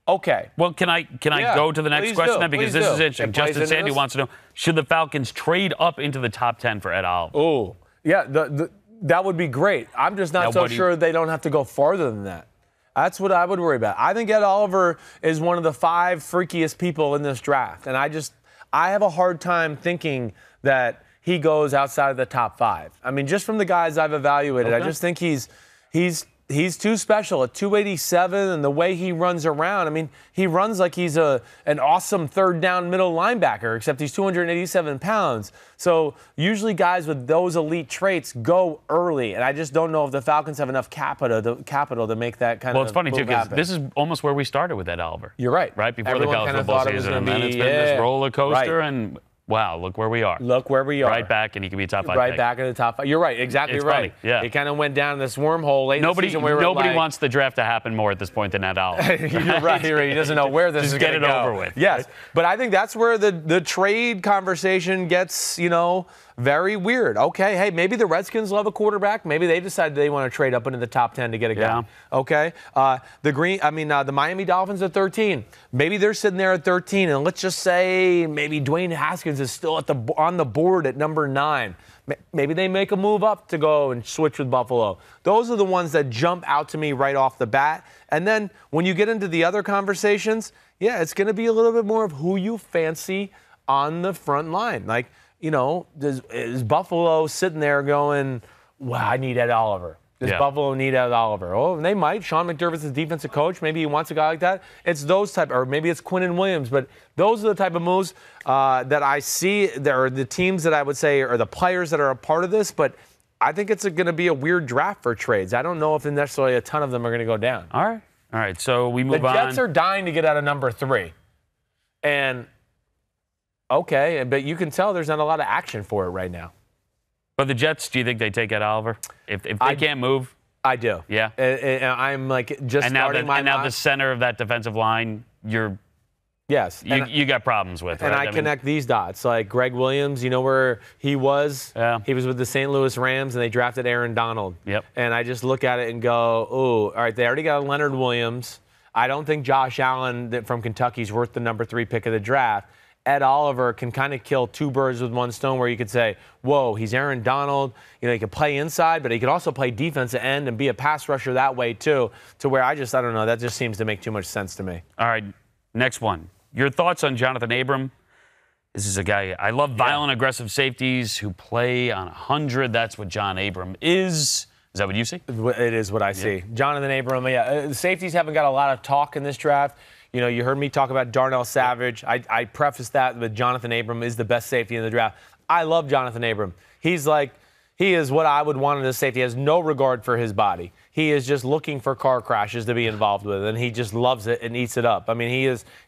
okay. Well, can I go to the next question then? Because this is interesting. Justin Sandy wants to know, should the Falcons trade up into the top 10 for Ed Oliver? Oh, yeah, that would be great. I'm just not so sure they don't have to go farther than that. That's what I would worry about. I think Ed Oliver is one of the 5 freakiest people in this draft. And I have a hard time thinking that he goes outside of the top 5. I mean, just from the guys I've evaluated, I just think he's he's too special at 287, and the way he runs around. I mean, he runs like he's an awesome third down middle linebacker, except he's 287 pounds. So usually guys with those elite traits go early, and I just don't know if the Falcons have enough capital to make that kind of. Well, it's funny too because happen. this is almost where we started with Ed Oliver. You're right. Right before Everyone the college kind of football thought it was season, and gonna then be, it's been this roller coaster, and wow, look where we are. Look where we are. Right back, and he could be a top 5 Right pick. back in the top 5. You're right. Exactly It's right. funny, yeah. It kind of went down this wormhole late in the season. Nobody wants the draft to happen more at this point than Ed Oliver. You're right. He doesn't know where this is going to go. Just get it over with. Yes. But I think that's where the trade conversation gets, very weird. Okay, hey, maybe the Redskins love a quarterback. Maybe they decided they want to trade up into the top 10 to get a guy. Okay. The Miami Dolphins at 13. Maybe they're sitting there at 13, and let's just say maybe Dwayne Haskins is still on the board at number 9. Maybe they make a move up to go and switch with Buffalo. Those are the ones that jump out to me right off the bat. And then when you get into the other conversations, it's going to be a little bit more of who you fancy on the front line. Like, is Buffalo sitting there going, wow, I need Ed Oliver. Does Buffalo need Ed Oliver? Oh, they might. Sean McDermott's the defensive coach. Maybe he wants a guy like that. It's those type, or maybe it's Quinnen Williams. But those are the type of moves that I see. There are the teams that I would say are the players that are a part of this. But I think it's going to be a weird draft for trades. I don't know if necessarily a ton of them are going to go down. All right. So we move on. The Jets are dying to get out of number 3. And, okay, but you can tell there's not a lot of action for it right now. But the Jets, do you think they take Ed Oliver? If they can't move? I do. Yeah. I'm like just starting my mind. And now the center of that defensive line, Yes. You got problems with, right? And I connect these dots. Like Greg Williams, you know where he was? Yeah. He was with the St. Louis Rams, and they drafted Aaron Donald. Yep. And I just look at it and go, oh, all right, they already got Leonard Williams. I don't think Josh Allen from Kentucky is worth the number 3 pick of the draft. Ed Oliver can kind of kill 2 birds with 1 stone, where you could say, whoa, he's Aaron Donald. He can play inside, but he could also play defensive end and be a pass rusher that way too, to where I don't know. That just seems to make too much sense to me. All right, next one. Your thoughts on Jonathan Abram? This is a guy, I love violent, aggressive safeties who play on 100. That's what John Abram is. Is that what you see? It is what I see. Jonathan Abram, the safeties haven't got a lot of talk in this draft. You heard me talk about Darnell Savage. I prefaced that with Jonathan Abram is the best safety in the draft. I love Jonathan Abram. He is what I would want in a safety. He has no regard for his body. He is just looking for car crashes to be involved with, and he just loves it and eats it up. I mean,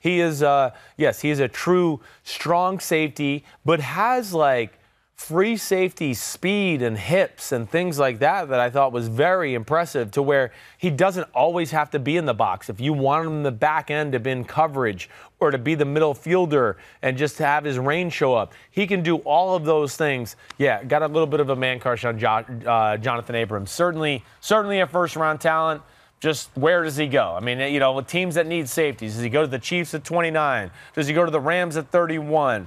he is a true strong safety, but has free safety speed and hips and things like that I thought was very impressive, to where he doesn't always have to be in the box. If you want him in the back end to be in coverage or to be the middle fielder and just to have his range show up, he can do all of those things. Yeah, got a little bit of a man crush on Jonathan Abrams. Certainly a first-round talent. Just where does he go? I mean, with teams that need safeties, does he go to the Chiefs at 29? Does he go to the Rams at 31?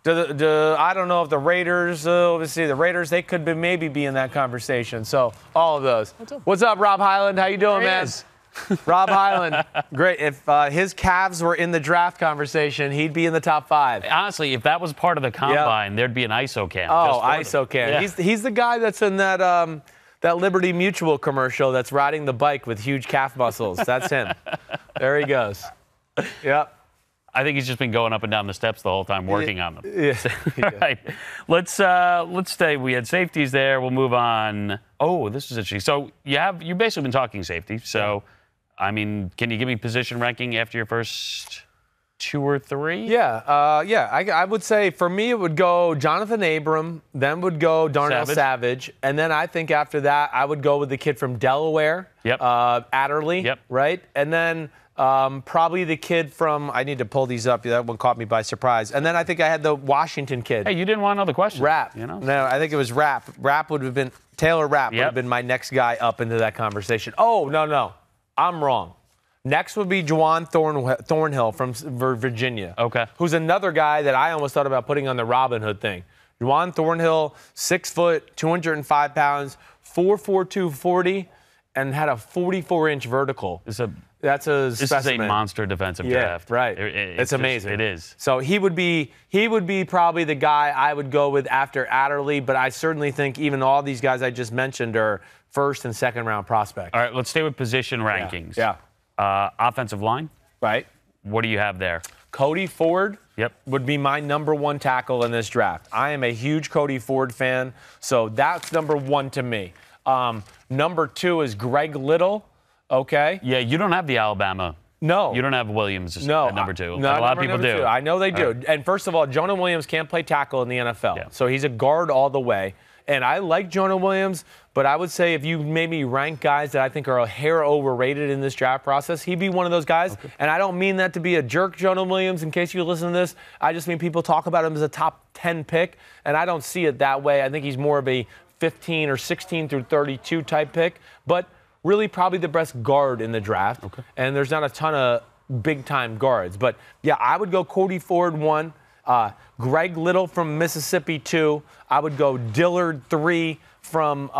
I don't know if the Raiders, obviously the Raiders, they could maybe be in that conversation. So all of those. What's up, Rob Hyland? How you doing, man? Rob Hyland, great. If his Cavs were in the draft conversation, he'd be in the top 5. Honestly, if that was part of the combine, there'd be an ISO cam. Oh, ISO cam. Yeah. He's the guy that's in that Liberty Mutual commercial that's riding the bike with huge calf muscles. That's him. There he goes. Yep. I think he's just been going up and down the steps the whole time, working on them. Yeah. All right. Let's stay. We had safeties there. We'll move on. Oh, this is interesting. So you've basically been talking safety. So, I mean, can you give me position ranking after your first 2 or 3? Yeah. I would say for me it would go Jonathan Abram, then would go Darnell Savage, and then I think after that I would go with the kid from Delaware, Adderley, right? And then probably the kid from, I need to pull these up. That one caught me by surprise. And then I think I had the Washington kid. Hey, you didn't want to know the question. Rapp. No, I think it was Rapp. Taylor Rapp would have been my next guy up into that conversation. Oh, no. I'm wrong. Next would be Juwan Thornhill from Virginia. Okay. Who's another guy that I almost thought about putting on the Robin Hood thing. Juwan Thornhill, 6 foot, 205 pounds, 4'4", 240. and had a 44-inch vertical. That's a This specimen. is a monster defensive Yeah, draft. right. It's amazing. It is. So he would be probably the guy I would go with after Adderley, but I certainly think even all these guys I just mentioned are first and second round prospects. All right, let's stay with position rankings. Yeah. Offensive line. Right. What do you have there? Cody Ford Yep. would be my number one tackle in this draft. I am a huge Cody Ford fan, so that's number one to me. Number two is Greg Little. Okay. Yeah, you don't have the Alabama. No. You don't have Williams at number two. No, a lot of people do. Two. I know they do. Right. And first of all, Jonah Williams can't play tackle in the NFL. Yeah. So he's a guard all the way. And I like Jonah Williams, but I would say if you maybe rank guys that I think are a hair overrated in this draft process, he'd be one of those guys. Okay. And I don't mean that to be a jerk, Jonah Williams, in case you listen to this. I just mean people talk about him as a top 10 pick, and I don't see it that way. I think he's more of a 15 or 16 through 32 type pick, but really probably the best guard in the draft. Okay. And there's not a ton of big-time guards. But, yeah, I would go Cody Ford 1, Greg Little from Mississippi 2. I would go Dillard 3 from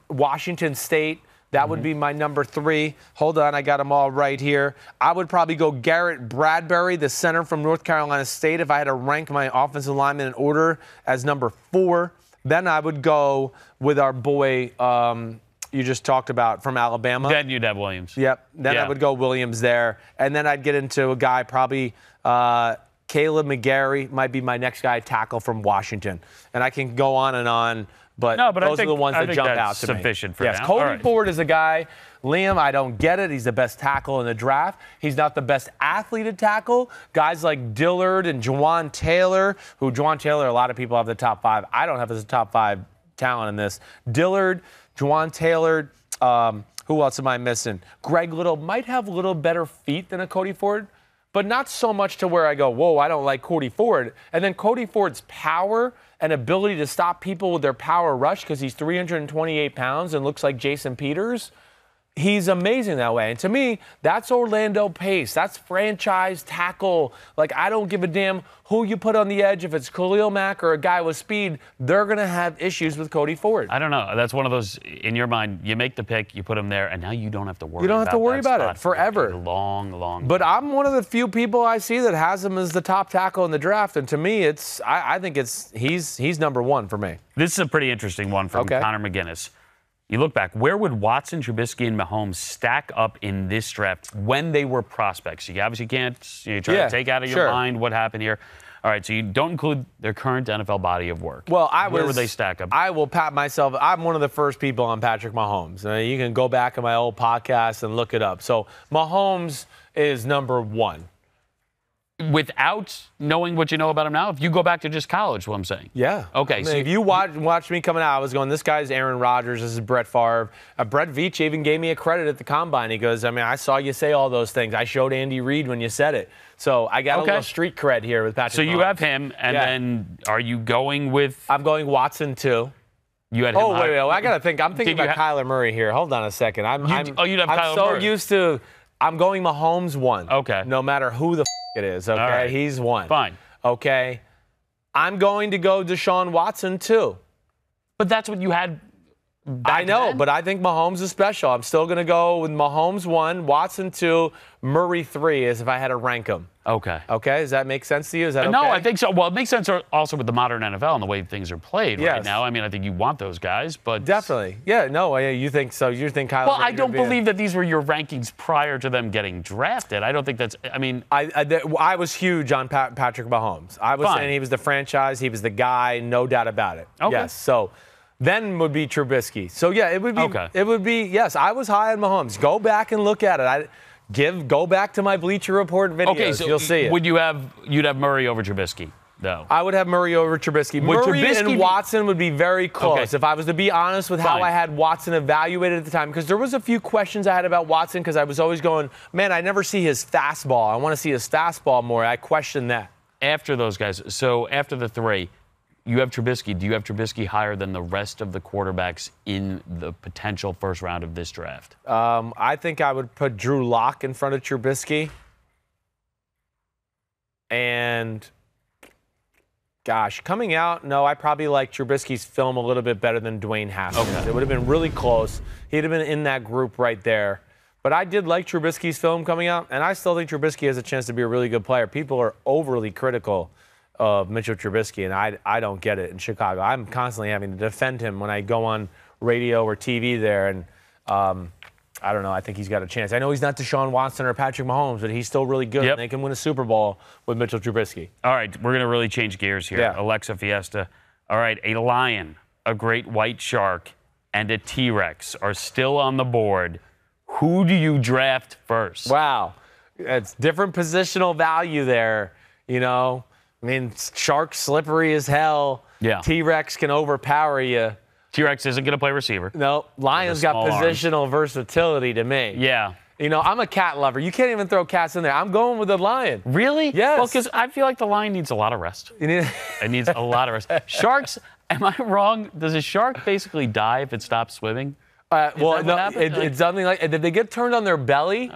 Washington State. That would be my number 3. Hold on, I got them all right here. I would probably go Garrett Bradbury, the center from North Carolina State, if I had to rank my offensive linemen in order, as number 4. Then I would go with our boy you just talked about from Alabama. Then you'd have Williams. Yep. Then I would go Williams there. And then I'd get into a guy probably Caleb McGarry might be my next guy tackle from Washington. And I can go on, but those are the ones that jump out to me. Sufficient for yes, now. Cody Ford is a guy. Liam, I don't get it. He's the best tackle in the draft. He's not the best athlete to tackle. Guys like Dillard and Juwan Taylor, a lot of people have the top 5. I don't have as a top 5 talent in this. Dillard, Juwan Taylor, who else am I missing? Greg Little might have a little better feet than a Cody Ford, but not so much to where I go, whoa, I don't like Cody Ford. And then Cody Ford's power and ability to stop people with their power rush because he's 328 pounds and looks like Jason Peters, he's amazing that way. And to me, that's Orlando Pace. That's franchise tackle. Like, I don't give a damn who you put on the edge. If it's Khalil Mack or a guy with speed, they're going to have issues with Cody Ford. I don't know. That's one of those, in your mind, you make the pick, you put him there, and now you don't have to worry about it. You don't have to worry about it forever. Long. But I'm one of the few people I see that has him as the top tackle in the draft. And to me, I think he's number 1 for me. This is a pretty interesting one from Connor McGinnis. You look back, where would Watson, Trubisky, and Mahomes stack up in this draft when they were prospects? You obviously can't try to take out of your mind what happened here. All right, so you don't include their current NFL body of work. Well, where would they stack up? I will pat myself. I'm one of the first people on Patrick Mahomes. You can go back in my old podcast and look it up. So Mahomes is number 1. Without knowing what you know about him now, if you go back to just college, what I'm saying. Yeah. Okay. So if you watch me coming out, I was going, this guy's Aaron Rodgers, this is Brett Favre. Brett Veach even gave me a credit at the Combine. He goes, I saw you say all those things. I showed Andy Reid when you said it. So I got a little street cred here with Patrick Mahomes. So you have him, and then are you going with? I'm going Watson, too. You had him. Oh, wait, I got to think. I'm thinking about Kyler Murray here. Hold on a second. You'd have Kyler Murray. I'm so used to, I'm going Mahomes 1. Okay. No matter who the it is, okay? Right. He's 1. Fine. Okay. I'm going to go Deshaun Watson, too. But that's what you had back I know, then? but I think Mahomes is special. I'm still going to go with Mahomes 1, Watson 2, Murray 3 as if I had to rank them. Okay. Okay, does that make sense to you? Is that okay? No, I think so. Well, it makes sense also with the modern NFL and the way things are played right now. I think you want those guys, but... Definitely. Yeah, no, you think so. You think Kyler... Well, I don't believe that these were your rankings prior to them getting drafted. I don't think that's... I was huge on Patrick Mahomes. I was saying he was the franchise, he was the guy, no doubt about it. Okay. Yes, so... Then would be Trubisky. So, yeah, it would be... Okay. It would be... Yes, I was high on Mahomes. Go back and look at it. Go back to my Bleacher Report videos. Okay, so you'll see it. You'd have Murray over Trubisky, though? I would have Murray over Trubisky. Murray and Watson would be very close if I was to be honest with how I had Watson evaluated at the time. Because there was a few questions I had about Watson because I was always going, man, I never see his fastball. I want to see his fastball more. I question that. After those guys, so after the 3, you have Trubisky. Do you have Trubisky higher than the rest of the quarterbacks in the potential first round of this draft? I think I would put Drew Lock in front of Trubisky. And Gosh, coming out, no, I probably like Trubisky's film a little bit better than Dwayne Haskins. Okay. It would have been really close. He'd have been in that group right there. But I did like Trubisky's film coming out, and I still think Trubisky has a chance to be a really good player. People are overly critical of Mitchell Trubisky, and I don't get it in Chicago. I'm constantly having to defend him when I go on radio or TV there, and I don't know. I think he's got a chance. I know he's not Deshaun Watson or Patrick Mahomes, but he's still really good. Yep. And they can win a Super Bowl with Mitchell Trubisky. All right, we're going to really change gears here. Yeah. Alexa Fiesta. All right, a lion, a great white shark, and a T-Rex are still on the board. Who do you draft first? Wow. It's different positional value there, you know. I mean, shark's slippery as hell. Yeah. T-Rex can overpower you. T-Rex isn't going to play receiver. No, Lion's got small positional versility to me. Yeah. You know, I'm a cat lover. You can't even throw cats in there. I'm going with the lion. Really? Yes. Well, because I feel like the lion needs a lot of rest. You need- It needs a lot of rest. Sharks, am I wrong? Does a shark basically die if it stops swimming? well, that what no, happened? it's something like, did they get turned on their belly?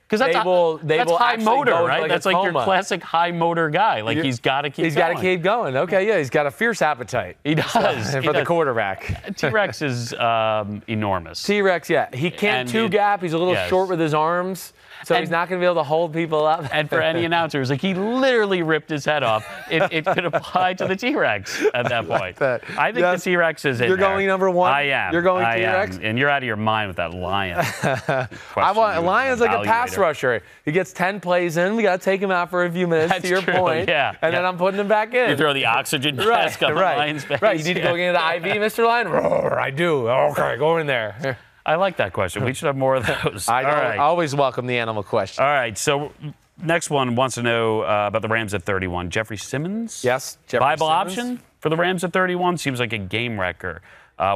Because They will high actually motor, go into right? like a That's like your coma. classic high motor guy. Like he's got to keep He's going. got to keep going. Okay, yeah, he's got a fierce appetite. He does. For the quarterback. T-Rex is enormous. T-Rex, yeah. He can't And two-gap. He's a little yes. short with his arms, so he's not going to be able to hold people up. And for any announcers, like he literally ripped his head off. It could apply to the T-Rex at that point. that. I think Yes. the T-Rex is in You're there. going number one? I am. You're going I T-Rex? am. And you're out of your mind with that lion. I want Lion's like a pass evaluator. rusher. He gets 10 plays in. We got to take him out for a few minutes, That's to your true, point. yeah, And then yeah. I'm putting him back in. You throw the oxygen mask on the lion's face. Right. You need to go Yeah. get the IV, Mr. Lion? Roar, I do. Okay, go in there. I like that question. We should have more of those. I All right. always welcome the animal question. All right. So next one wants to know about the Rams at 31. Jeffrey Simmons? Yes, Jeffrey Viable Simmons. option for the Rams at 31? Seems like a game wrecker.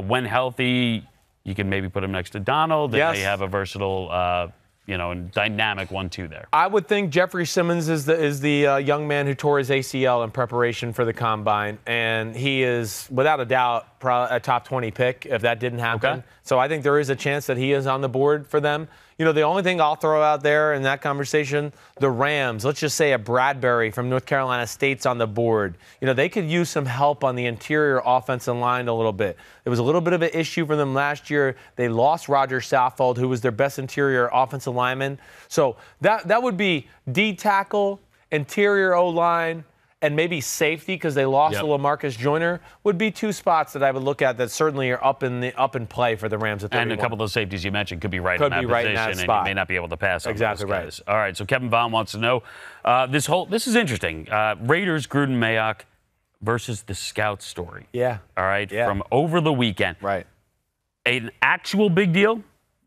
When healthy, you can maybe put him next to Donald. And Yes. they have a versatile, and dynamic 1-2 there. I would think Jeffrey Simmons is the young man who tore his ACL in preparation for the combine, and he is without a doubt a top 20 pick if that didn't happen. Okay. So I think there is a chance that he is on the board for them. You know, the only thing I'll throw out there in that conversation, the Rams, let's just say a Bradbury from North Carolina State's on the board. You know, they could use some help on the interior offensive line a little bit. It was a little bit of an issue for them last year. They lost Roger Saffold, who was their best interior offensive lineman. So that would be D tackle, interior O-line, and maybe safety because they lost Yep. to LaMarcus Joyner would be two spots that I would look at that certainly are up in play for the Rams at 31. And a couple of those safeties you mentioned could be right Could in that be right in position, that and spot. you may not be able to pass on Exactly those right. guys. All right, so Kevin Vaughn wants to know, this is interesting. Raiders, Gruden, Mayock versus the Scout story. Yeah. All right, Yeah. from over the weekend. Right. An actual big deal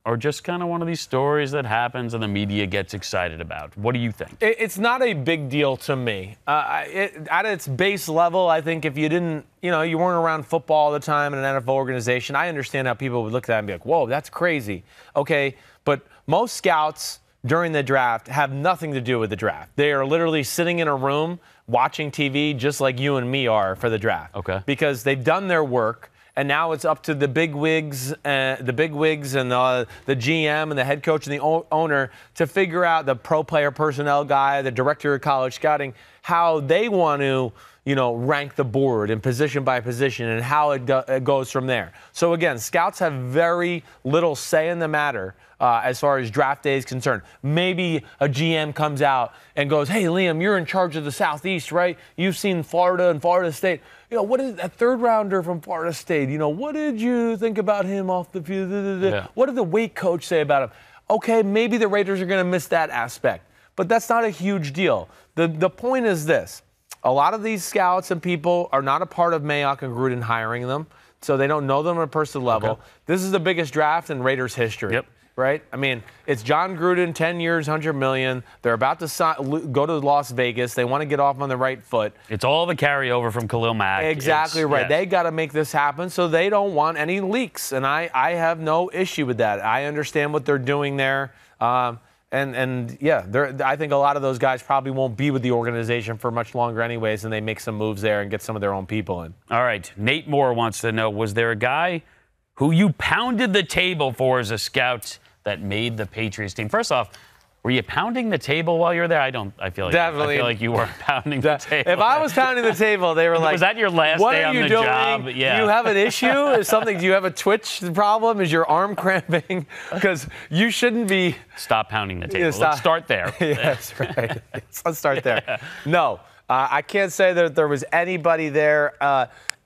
or just kind of one of these stories that happens and the media gets excited about? What do you think? It's not a big deal to me. At its base level, I think if you didn't, you weren't around football all the time in an NFL organization, I understand how people would look at that and be like, whoa, that's crazy. Okay, but most scouts during the draft have nothing to do with the draft. They are literally sitting in a room watching TV just like you and me are for the draft. Okay. Because they've done their work. And now it's up to the big wigs and the GM and the head coach and the owner to figure out, the pro player personnel guy, the director of college scouting, how they want to, rank the board and position by position and how it goes from there. So again, scouts have very little say in the matter as far as draft day is concerned. Maybe a GM comes out and goes, hey, Liam, you're in charge of the Southeast, right? You've seen Florida and Florida State. What is that third rounder from Florida State? What did you think about him off the field? Yeah. What did the weight coach say about him? Okay, maybe the Raiders are going to miss that aspect, but that's not a huge deal. The point is this. A lot of these scouts and people are not a part of Mayock and Gruden hiring them, so they don't know them on a personal level. Okay. This is the biggest draft in Raiders history. Yep. Right? I mean, it's John Gruden, 10 years, $100 million. They're about to go to Las Vegas. They want to get off on the right foot. It's all the carryover from Khalil Mack. Exactly right. Yes. They got to make this happen, so they don't want any leaks. And I have no issue with that. I understand what they're doing there. I think a lot of those guys probably won't be with the organization for much longer anyways, and they make some moves there and get some of their own people in. All right. Nate Moore wants to know, was there a guy who you pounded the table for as a scout that made the Patriots team? First off, Were you pounding the table while you were there? I feel like Definitely. I feel like you weren't pounding the table. If I was pounding the table, they were like, was that your last what day are on you the doing? job? Yeah. Do you have an issue? Is something? Do you have a twitch problem? Is your arm cramping? Because you shouldn't be. Stop pounding the table. Yeah, Let's start there. Yes, right. Let's start there. No, I can't say that there was anybody there.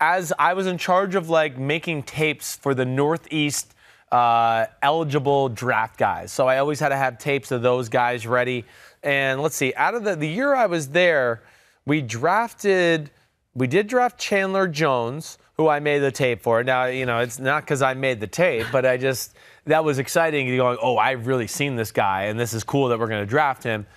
As I was in charge of like making tapes for the Northeast eligible draft guys. So I always had to have tapes of those guys ready. And let's see, out of the year I was there, we did draft Chandler Jones, who I made the tape for. Now, it's not because I made the tape, but that was exciting going, oh, I've really seen this guy, and this is cool that we're going to draft him.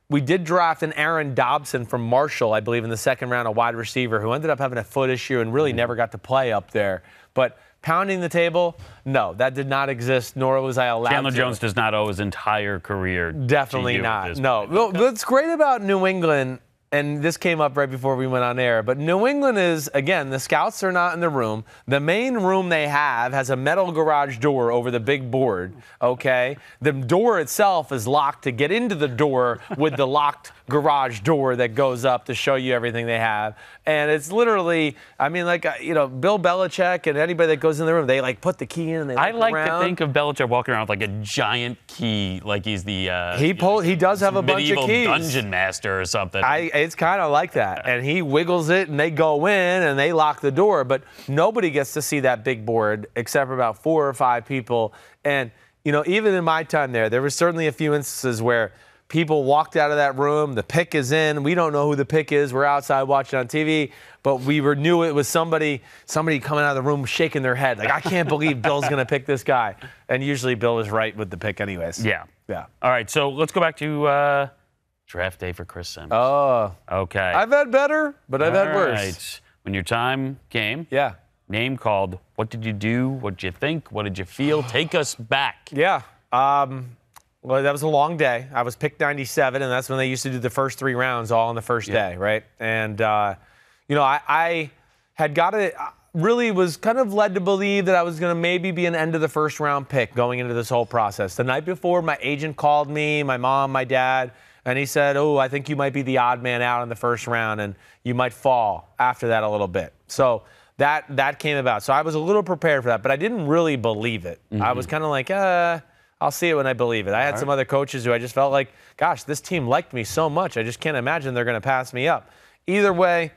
We did draft an Aaron Dobson from Marshall, I believe, in the second round, a wide receiver who ended up having a foot issue and really never got to play up there. But pounding the table, no, that did not exist, nor was I allowed Chandler to. Jones does not owe his entire career. Definitely to you not. at this No. point. Well, what's great about New England, and this came up right before we went on air, but New England is, again, the scouts are not in the room. The main room they have has a metal garage door over the big board, okay? The door itself is locked to get into the door with the locked garage door that goes up to show you everything they have. And it's literally, I mean, like, Bill Belichick and anybody that goes in the room, they, like, put the key in and they look I like around. to think of Belichick walking around with, like, a giant key, like he's the He does have a bunch of keys. medieval dungeon master or something. It's kind of like that. And he wiggles it, and they go in, and they lock the door. But nobody gets to see that big board except for about 4 or 5 people. And, even in my time there was certainly a few instances where people walked out of that room. The pick is in. We don't know who the pick is. We're outside watching on TV. But we knew it was somebody coming out of the room shaking their head. Like, I can't believe Bill's going to pick this guy. And usually Bill is right with the pick anyways. Yeah. Yeah. All right, so let's go back to draft day for Chris Simms. Oh. Okay. I've had better, but I've had worse. Right. When your time came, Yeah. name called. What did you do? What did you think? What did you feel? Take us back. Yeah. Well, that was a long day. I was picked 97, and that's when they used to do the first 3 rounds all on the first day, right? And, I had got it, really was kind of led to believe that I was going to maybe be an end of the first round pick going into this whole process. The night before, my agent called me, my mom, my dad, and he said, oh, I think you might be the odd man out in the first round, and you might fall after that a little bit. So that came about. So I was a little prepared for that, but I didn't really believe it. Mm-hmm. I was kind of like, I'll see it when I believe it. I had some other coaches who I just felt like, gosh, this team liked me so much. I just can't imagine they're going to pass me up. Either way,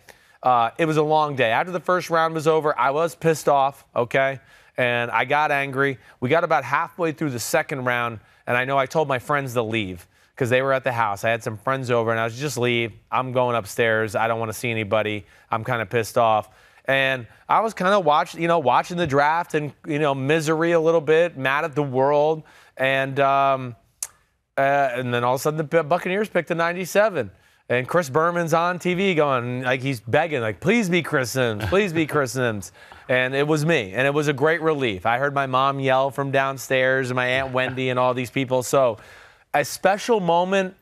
it was a long day. After the first round was over, I was pissed off, okay? And I got angry. We got about halfway through the second round, and I know I told my friends to leave because they were at the house. I had some friends over, and I was just leave. I'm going upstairs. I don't want to see anybody. I'm kind of pissed off. And I was kind of watching the draft and, misery a little bit, mad at the world. And then all of a sudden the Buccaneers picked the 97. And Chris Berman's on TV going, like he's begging, like, please be Chris Simms, please be Chris Simms. And it was me. And it was a great relief. I heard my mom yell from downstairs and my Aunt Wendy and all these people. So a special moment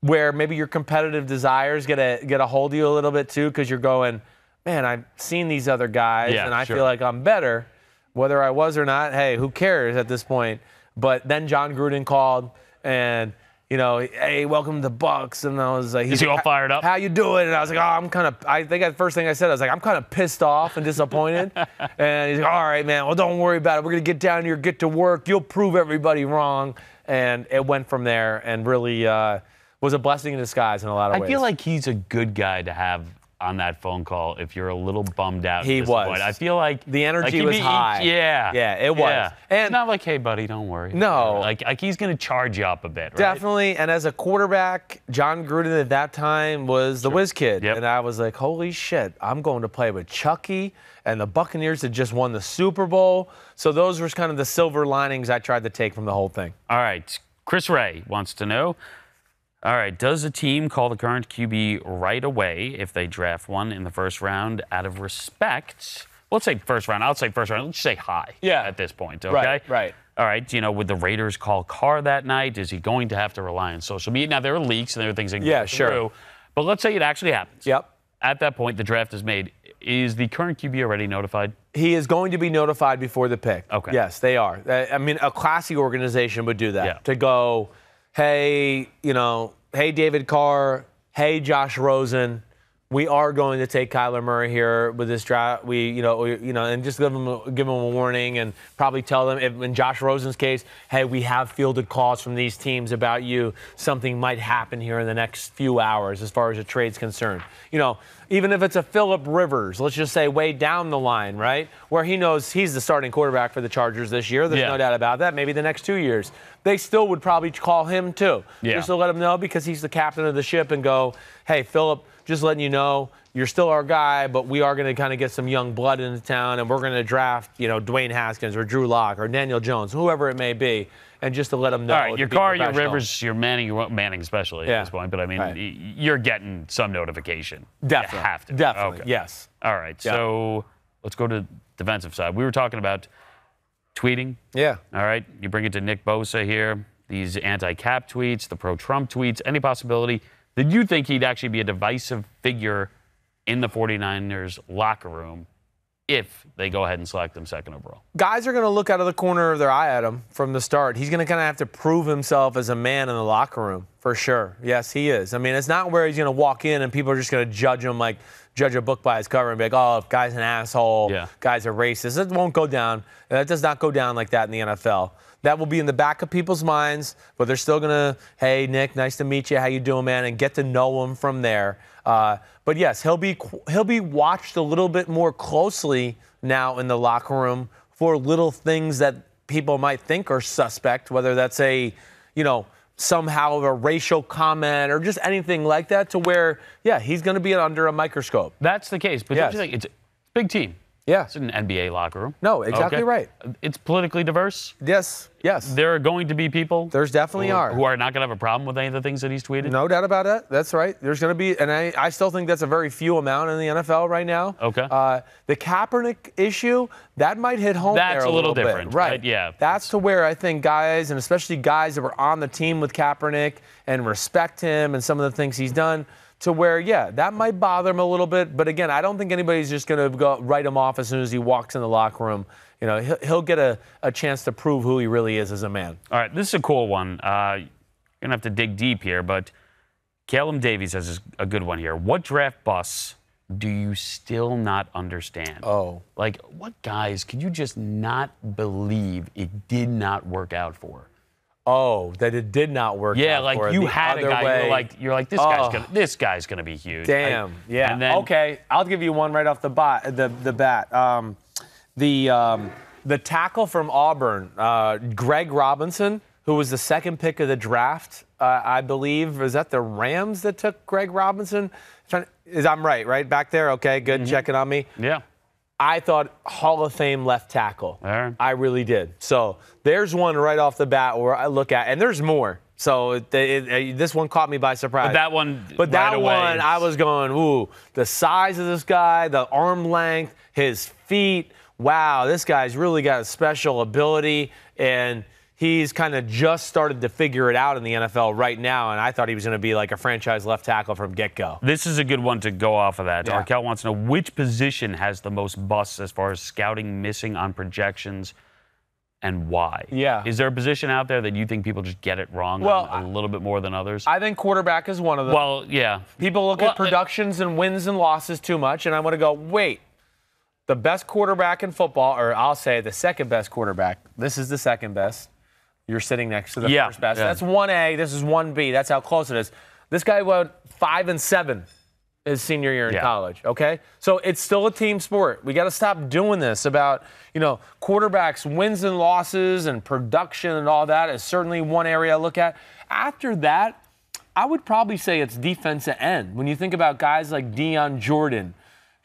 where maybe your competitive desires get a hold of you a little bit too, because you're going, man, I've seen these other guys and I feel like I'm better. Whether I was or not, hey, who cares at this point? But then John Gruden called and, hey, welcome to the Bucs. And I was like, is he all fired up? How you doing? And I was like, I think the first thing I said, I was like, I'm kind of pissed off and disappointed. And he's like, all right, man, well, don't worry about it. We're going to get down here, get to work. You'll prove everybody wrong. And it went from there and really was a blessing in disguise in a lot of ways. I feel like he's a good guy to have on that phone call if you're a little bummed out. He was. I feel like the energy was high. Yeah, it was. Yeah. And it's not like, hey, buddy, don't worry. No. Like he's going to charge you up a bit, right? Definitely. And as a quarterback, John Gruden at that time was the whiz kid. Yep. And I was like, holy shit, I'm going to play with Chucky. And the Buccaneers had just won the Super Bowl. So those were kind of the silver linings I tried to take from the whole thing. All right. Chris Ray wants to know, all right, does a team call the current QB right away if they draft one in the first round out of respect? Let's say first round. I'll say first round. Let's say high at this point, okay? Right. All right, would the Raiders call Carr that night? Is he going to have to rely on social media? Now, there are leaks and there are things that can go through. But let's say it actually happens. Yep. At that point, the draft is made. Is the current QB already notified? He is going to be notified before the pick. Okay. Yes, they are. I mean, a classy organization would do that. Yeah. To go, hey, hey, David Carr, hey, Josh Rosen, we are going to take Kyler Murray here with this draft. And just give him a warning and probably tell them, in Josh Rosen's case, hey, we have fielded calls from these teams about you. Something might happen here in the next few hours as far as a trade's concerned. Even if it's a Phillip Rivers, let's just say way down the line, right, where he knows he's the starting quarterback for the Chargers this year. There's no doubt about that. Maybe the next 2 years. They still would probably call him too. Just to let him know, because he's the captain of the ship, and go, hey, Phillip, just letting you know, you're still our guy, but we are going to kind of get some young blood into town, and we're going to draft, Dwayne Haskins or Drew Lock or Daniel Jones, whoever it may be, and just to let them know. All right, your Carr, your Rivers, your Manning especially at this point, but I mean, you're getting some notification. Definitely. You have to. Definitely, okay. yes. All right, so let's go to defensive side. We were talking about tweeting. Yeah. All right, you bring it to Nick Bosa here, these anti-cap tweets, the pro-Trump tweets, any possibility that you think he'd actually be a divisive figure in the 49ers locker room if they go ahead and select him second overall? Guys are going to look out of the corner of their eye at him from the start. He's going to kind of have to prove himself as a man in the locker room, for sure. Yes, he is. I mean, it's not where he's going to walk in and people are just going to judge him like judge a book by its cover and be like, oh, guy's an asshole, guy's a racist. It won't go down. That does not go down like that in the NFL. That will be in the back of people's minds, but they're still going to, hey, Nick, nice to meet you. How you doing, man? And get to know him from there. But, yes, he'll be watched a little bit more closely now in the locker room for little things that people might think are suspect, whether that's somehow a racial comment or just anything like that, to where, he's going to be under a microscope. That's the case. But don't you think it's a big team? Yeah. It's an NBA locker room. No, exactly right. It's politically diverse. Yes. There are going to be people. There's definitely who are not going to have a problem with any of the things that he's tweeted. No doubt about that. That's right. There's going to be, and I still think that's a very few amount in the NFL right now. Okay. The Kaepernick issue, that might hit home that's there a little different. Bit. Right. Yeah. That's to where I think guys, and especially guys that were on the team with Kaepernick and respect him and some of the things he's done, to where, that might bother him a little bit. But, again, I don't think anybody's just going to go write him off as soon as he walks in the locker room. He'll get a chance to prove who he really is as a man. All right, this is a cool one. You're going to have to dig deep here, but Caleb Davies has a good one here. What draft busts do you still not understand? Oh. Like, what guys could you just not believe it did not work out for? Oh, that it did not work out. Yeah, like for you had a guy. You're like this guy's gonna be huge. Damn. And then, okay, I'll give you one right off the bat. The tackle from Auburn, Greg Robinson, who was the second pick of the draft, I believe. Was that the Rams that took Greg Robinson? I'm right back there. Okay, good. Checking on me. Yeah. I thought Hall of Fame left tackle. Right. I really did. So there's one right off the bat where I look at, and there's more. So this one caught me by surprise. But that one, I was going, ooh, the size of this guy, the arm length, his feet. Wow, this guy's really got a special ability, and he's kind of just started to figure it out in the NFL right now, and I thought he was going to be like a franchise left tackle from get-go. This is a good one to go off of that. Yeah. Arkel wants to know which position has the most busts as far as scouting missing on projections and why. Yeah. Is there a position out there that you think people just get it wrong on a little bit more than others? I think quarterback is one of them. Well, yeah. People look at productions and wins and losses too much, and I want to go, wait. The best quarterback in football, or I'll say the second best quarterback. This is the second best. You're sitting next to the first best. Yeah. That's 1A. This is 1B. That's how close it is. This guy went 5-7 his senior year in college, okay? So it's still a team sport. We got to stop doing this about, quarterbacks, wins and losses and production and all that is certainly one area I look at. After that, I would probably say it's defensive end. When you think about guys like Deion Jordan,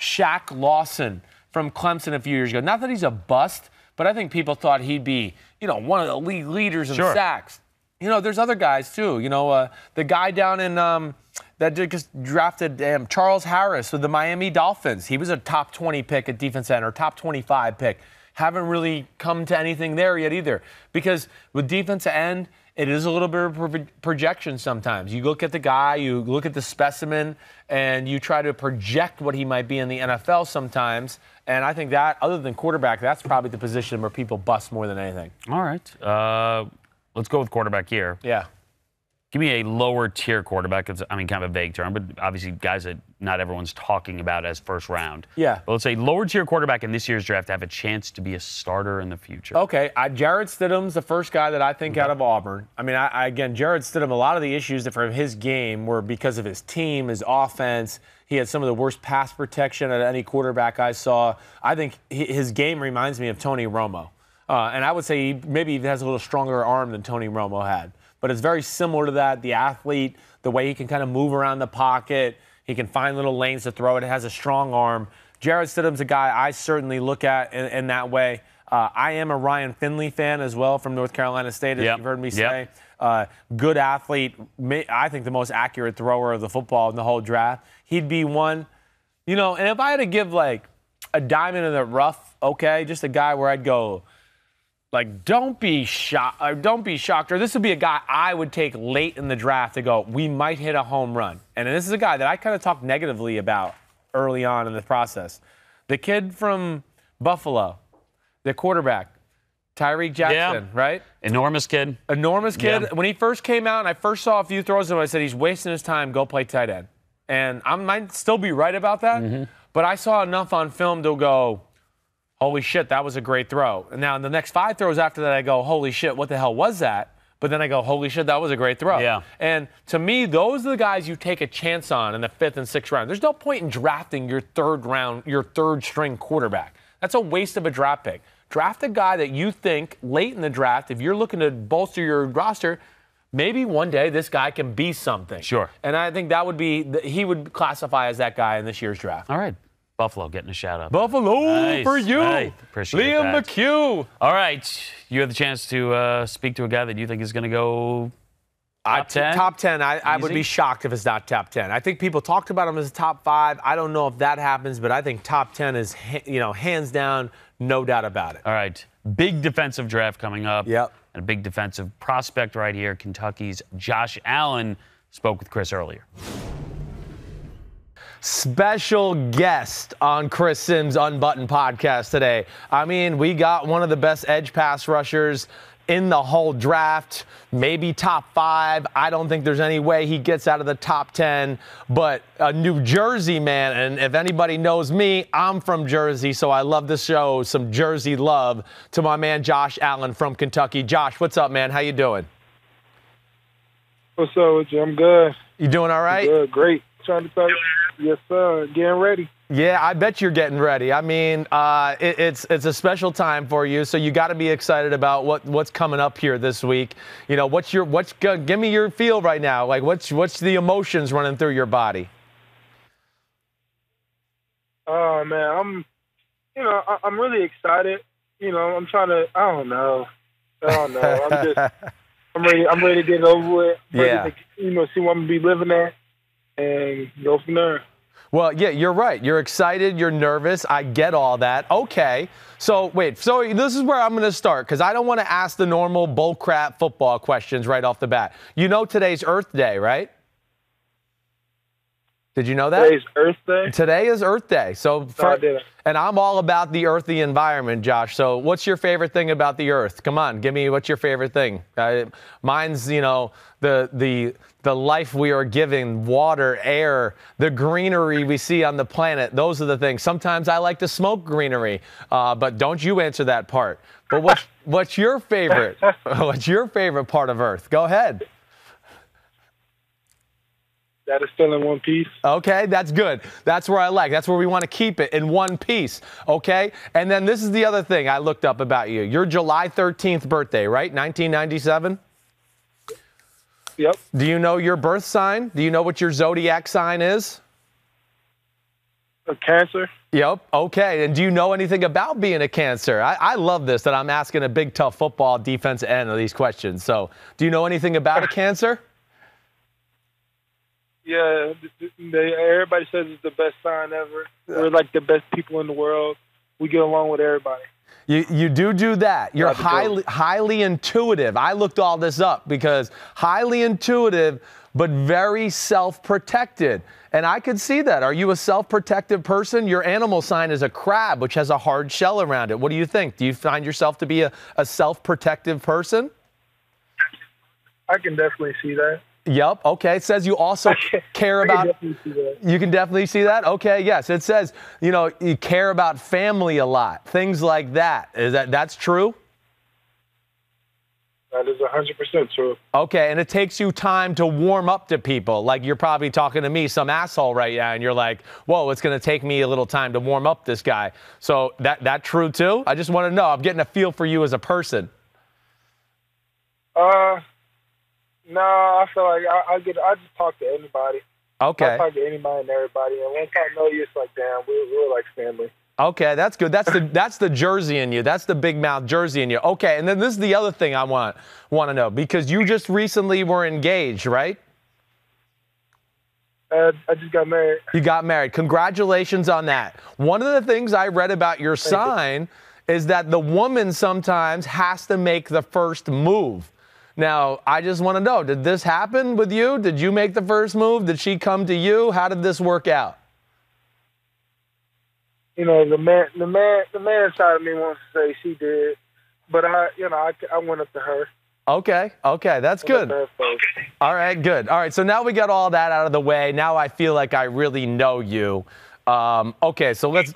Shaq Lawson from Clemson a few years ago. Not that he's a bust, but I think people thought he'd be, one of the league leaders in sacks. There's other guys too. The guy down in that just drafted Charles Harris with the Miami Dolphins. He was a top 20 pick at defense end or top 25 pick. Haven't really come to anything there yet either. Because with defensive end, it is a little bit of projection sometimes. You look at the guy, you look at the specimen, and you try to project what he might be in the NFL sometimes. And I think that, other than quarterback, that's probably the position where people bust more than anything. All right. Let's go with quarterback here. Yeah. Give me a lower tier quarterback. It's, I mean, kind of a vague term, but obviously guys that not everyone's talking about as first round. Yeah. But let's say lower tier quarterback in this year's draft to have a chance to be a starter in the future. Okay, Gerald Stidham's the first guy that I think out of Auburn. I mean, again, Gerald Stidham, a lot of the issues from his game were because of his team, his offense. He had some of the worst pass protection of any quarterback I saw. I think his game reminds me of Tony Romo. And I would say maybe he has a little stronger arm than Tony Romo had. But it's very similar to that. The athlete, the way he can kind of move around the pocket, he can find little lanes to throw it. It has a strong arm. Gerald Stidham's a guy I certainly look at in that way. I am a Ryan Finley fan as well from North Carolina State, as you've heard me say. Good athlete. I think the most accurate thrower of the football in the whole draft. He'd be one. You know, and if I had to give like a diamond in the rough, okay, just a guy where I'd go, like, don't be shocked. Or this would be a guy I would take late in the draft to go, we might hit a home run. And this is a guy that I kind of talked negatively about early on in the process. The kid from Buffalo, the quarterback, Tyreek Jackson, right? Enormous kid. Enormous kid. Yeah. When he first came out and I first saw a few throws of him, I said, he's wasting his time. Go play tight end. And I might still be right about that. But I saw enough on film to go, holy shit, that was a great throw. And now in the next 5 throws after that, I go, holy shit, what the hell was that? But then I go, holy shit, that was a great throw. Yeah. And to me, those are the guys you take a chance on in the 5th and 6th round. There's no point in drafting your third string quarterback. That's a waste of a draft pick. Draft a guy that you think late in the draft, if you're looking to bolster your roster, maybe one day this guy can be something. Sure. And I think that would be, he would classify as that guy in this year's draft. All right. Buffalo getting a shout out. Buffalo for you. Hey, appreciate Liam that. McHugh. All right. You have the chance to speak to a guy that you think is going to go top 10? Top 10. I would be shocked if it's not top 10. I think people talked about him as top 5. I don't know if that happens, but I think top 10 is, hands down, no doubt about it. All right. Big defensive draft coming up. Yep. And a big defensive prospect right here. Kentucky's Josh Allen spoke with Chris earlier. Special guest on Chris Simms Unbuttoned podcast today. I mean, we got one of the best edge pass rushers in the whole draft, maybe top 5. I don't think there's any way he gets out of the top 10, but a New Jersey man, and if anybody knows me, I'm from Jersey, so I love to show some Jersey love to my man Josh Allen from Kentucky. Josh, what's up, man? How you doing? What's up with you? I'm good. You doing all right? Good, great. Trying to talk. Yes, sir. Getting ready. Yeah, I bet you're getting ready. I mean, it's a special time for you, so you got to be excited about what's coming up here this week. You know, give me your feel right now. Like, what's the emotions running through your body? Oh man, I'm really excited. You know, I'm trying to. I don't know. I'm ready to get over it. Yeah. To, see what I'm gonna be living at. And go from there. Well, yeah, you're right. You're excited. You're nervous. I get all that. Okay. So, wait. So this is where I'm going to start because I don't want to ask the normal bullcrap football questions right off the bat. You know today's Earth Day, right? Did you know that? Today's Earth Day? Today is Earth Day. So, and I'm all about the earthy environment, Josh. So what's your favorite thing about the Earth? Come on, give me what's your favorite thing. Mine's, the life we are given, water, air, the greenery we see on the planet. Those are the things. Sometimes I like to smoke greenery, but don't you answer that part. But what's your favorite? What's your favorite part of Earth? Go ahead. That is still in one piece. Okay, that's good. That's where I like. That's where we want to keep it, in one piece. Okay? And then this is the other thing I looked up about you. Your July 13th birthday, right? 1997? Yep. Do you know your birth sign? Do you know what your zodiac sign is? A Cancer. Yep. Okay. And do you know anything about being a Cancer? I love this, that I'm asking a big, tough football defensive end of these questions. So do you know anything about a Cancer? Yeah, everybody says it's the best sign ever. We're like the best people in the world. We get along with everybody. You do that. You're highly intuitive. I looked all this up because highly intuitive, but very self-protected. And I could see that. Are you a self-protective person? Your animal sign is a crab, which has a hard shell around it. What do you think? Do you find yourself to be a self-protective person? I can definitely see that. Yep. Okay. It says you also care about. You can definitely see that. Okay. Yes. It says you care about family a lot. Things like that. That's true? That is 100% true. Okay, and it takes you time to warm up to people. Like you're probably talking to me, some asshole right now, and you're like, whoa, it's going to take me a little time to warm up this guy. So that true too? I just want to know. I'm getting a feel for you as a person. No, I feel like I just talk to anybody. Okay. I talk to anybody and everybody, and once I know you, it's like, damn, we're like family. Okay, that's good. That's the Jersey in you. That's the big mouth Jersey in you. Okay, and then this is the other thing I want to know, because you just recently were engaged, right? I just got married. You got married. Congratulations on that. One of the things I read about your sign is that the woman sometimes has to make the first move. Now, I just want to know, did this happen with you? Did you make the first move? Did she come to you? How did this work out? The man side of me wants to say she did, but I went up to her. Okay, that's good. All right, good. All right, so now we got all that out of the way. Now I feel like I really know you. Okay, so let's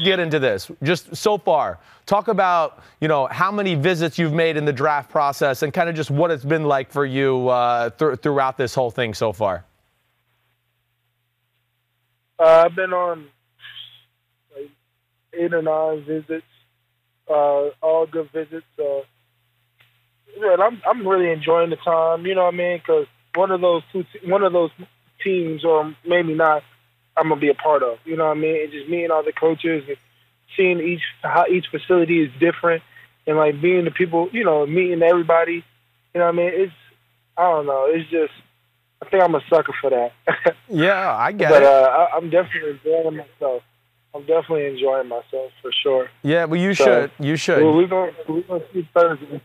get into this. Just so far, talk about how many visits you've made in the draft process and kind of just what it's been like for you throughout this whole thing so far. I've been on 8 or 9 visits, all good visits. I'm really enjoying the time. You know what I mean? Because one of those teams, or maybe not, I'm gonna be a part of. You know what I mean? And just meeting all the coaches and seeing how each facility is different, and like being the people, meeting everybody. You know what I mean? I don't know. It's just, I think I'm a sucker for that. Yeah, I get it. But I'm definitely enjoying myself. I'm definitely enjoying myself for sure. Yeah, well, you should. You should. Well, we're gonna see Thursday.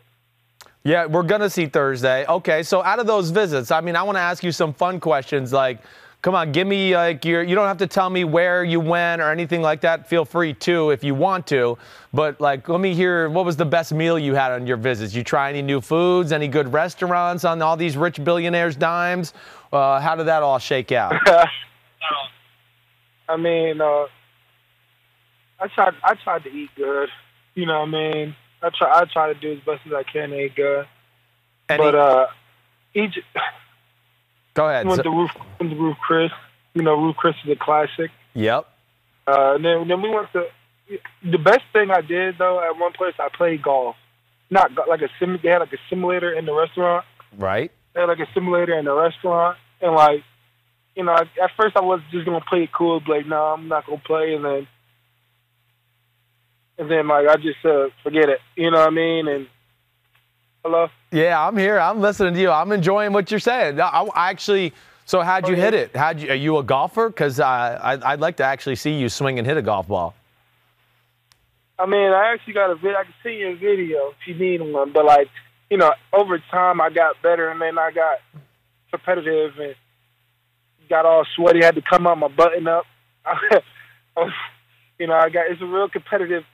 Yeah, we're gonna see Thursday. Okay, so out of those visits, I mean, I want to ask you some fun questions. Like, come on, give me you don't have to tell me where you went or anything like that. Feel free to if you want to. But like, let me hear, what was the best meal you had on your visits? You try any new foods? Any good restaurants on all these rich billionaires' dimes? How did that all shake out? I mean, I tried to eat good. You know what I mean? I try to do as best as I can to eat good. But Egypt. Go ahead. Went to Roof Chris. Roof Chris is a classic. Yep. Then we went to. The best thing I did though, at one place I played golf. Not like they had like a simulator in the restaurant. Right. They had like a simulator in the restaurant, and like, at first I was just gonna play it cool, like, no, I'm not gonna play, and then like I just forget it. You know what I mean? And hello. Yeah, I'm here. I'm listening to you. I'm enjoying what you're saying. I actually. So how'd you hit it? Are you a golfer? Because I'd like to actually see you swing and hit a golf ball. I mean, I actually got a video. I can see you a video if you need one. But like, over time I got better, and then I got competitive and got all sweaty. I had to come out my button up. It's a real competitive,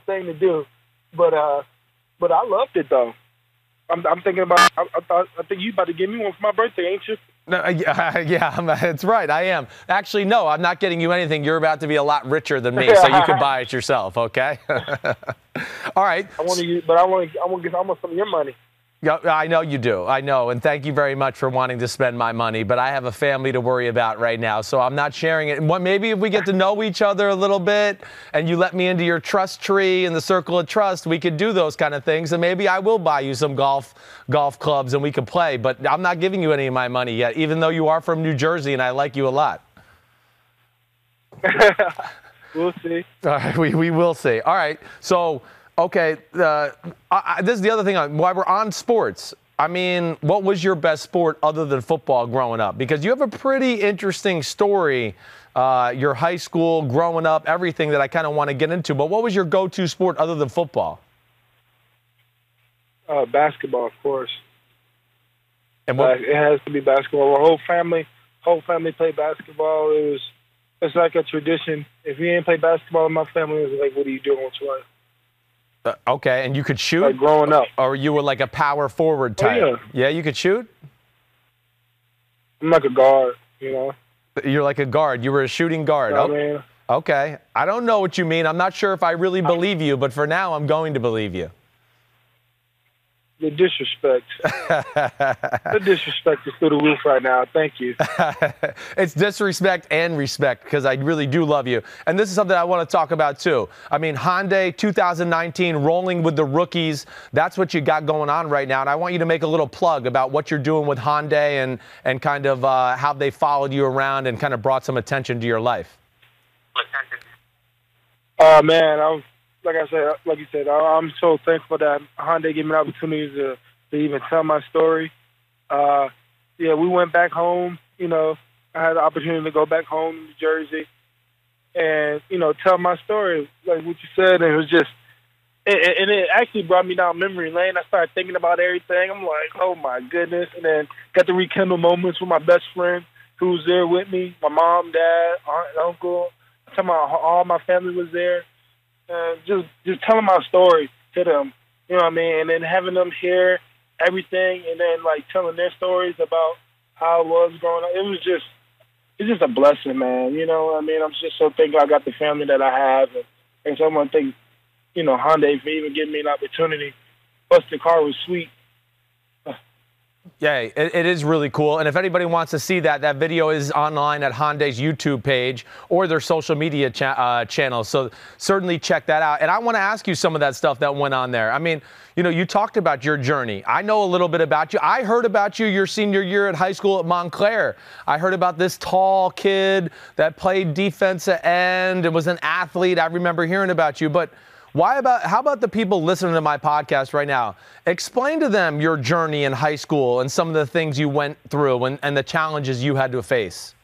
thing to do. But I loved it though. I'm thinking about. I think you about to give me one for my birthday, ain't you? No, yeah, that's right. I am. Actually, no, I'm not getting you anything. You're about to be a lot richer than me, so you can buy it yourself. Okay. All right. I want some of your money. Yeah, I know you do. I know, and thank you very much for wanting to spend my money. But I have a family to worry about right now, so I'm not sharing it. Maybe if we get to know each other a little bit, and you let me into your trust tree and the circle of trust, we could do those kind of things. And maybe I will buy you some golf clubs, and we could play. But I'm not giving you any of my money yet, even though you are from New Jersey, and I like you a lot. We'll see. All right, we will see. All right, so. Okay, this is the other thing. While we're on sports, I mean, what was your best sport other than football growing up? Because you have a pretty interesting story, your high school, growing up, everything that I kind of want to get into. But what was your go-to sport other than football? Basketball, of course. And what? It has to be basketball. Our whole family played basketball. It's like a tradition. If you didn't play basketball in my family, it was like, what are you doing with your life? Okay, and you could shoot? Like growing up. Or you were like a power forward type? Oh, yeah. Yeah, you could shoot? I'm like a guard, you know. You're like a guard. You were a shooting guard. You know what I mean? Okay. I don't know what you mean. I'm not sure if I really believe you, but for now, I'm going to believe you. The disrespect. The disrespect is through the roof right now. Thank you. It's disrespect and respect because I really do love you. And this is something I want to talk about, too. I mean, Hyundai 2019, rolling with the rookies. That's what you got going on right now. And I want you to make a little plug about what you're doing with Hyundai and kind of how they followed you around and kind of brought some attention to your life. Man, like you said, I'm so thankful that Hyundai gave me an opportunity to even tell my story. Yeah, we went back home. You know, I had the opportunity to go back home to New Jersey and, you know, tell my story, like what you said. And it was just, and it actually brought me down memory lane. I started thinking about everything. I'm like, oh, my goodness. And then got to rekindle moments with my best friend who was there with me, my mom, dad, aunt, and uncle. All my family was there. Just telling my story to them, you know what I mean? And then having them hear everything and then, like, telling their stories about how it was growing up. It's just a blessing, man. You know what I mean? I'm just so thankful I got the family that I have. And so I want to thank, you know, Hyundai for even giving me an opportunity. Plus, the car was sweet. Yeah, it is really cool. And if anybody wants to see that, that video is online at Hyundai's YouTube page or their social media channels. So certainly check that out. And I want to ask you some of that stuff that went on there. I mean, you know, you talked about your journey. I know a little bit about you. I heard about you your senior year at high school at Montclair. I heard about this tall kid that played defensive end and was an athlete. I remember hearing about you. But how about the people listening to my podcast right now? Explain to them your journey in high school and some of the things you went through and the challenges you had to face.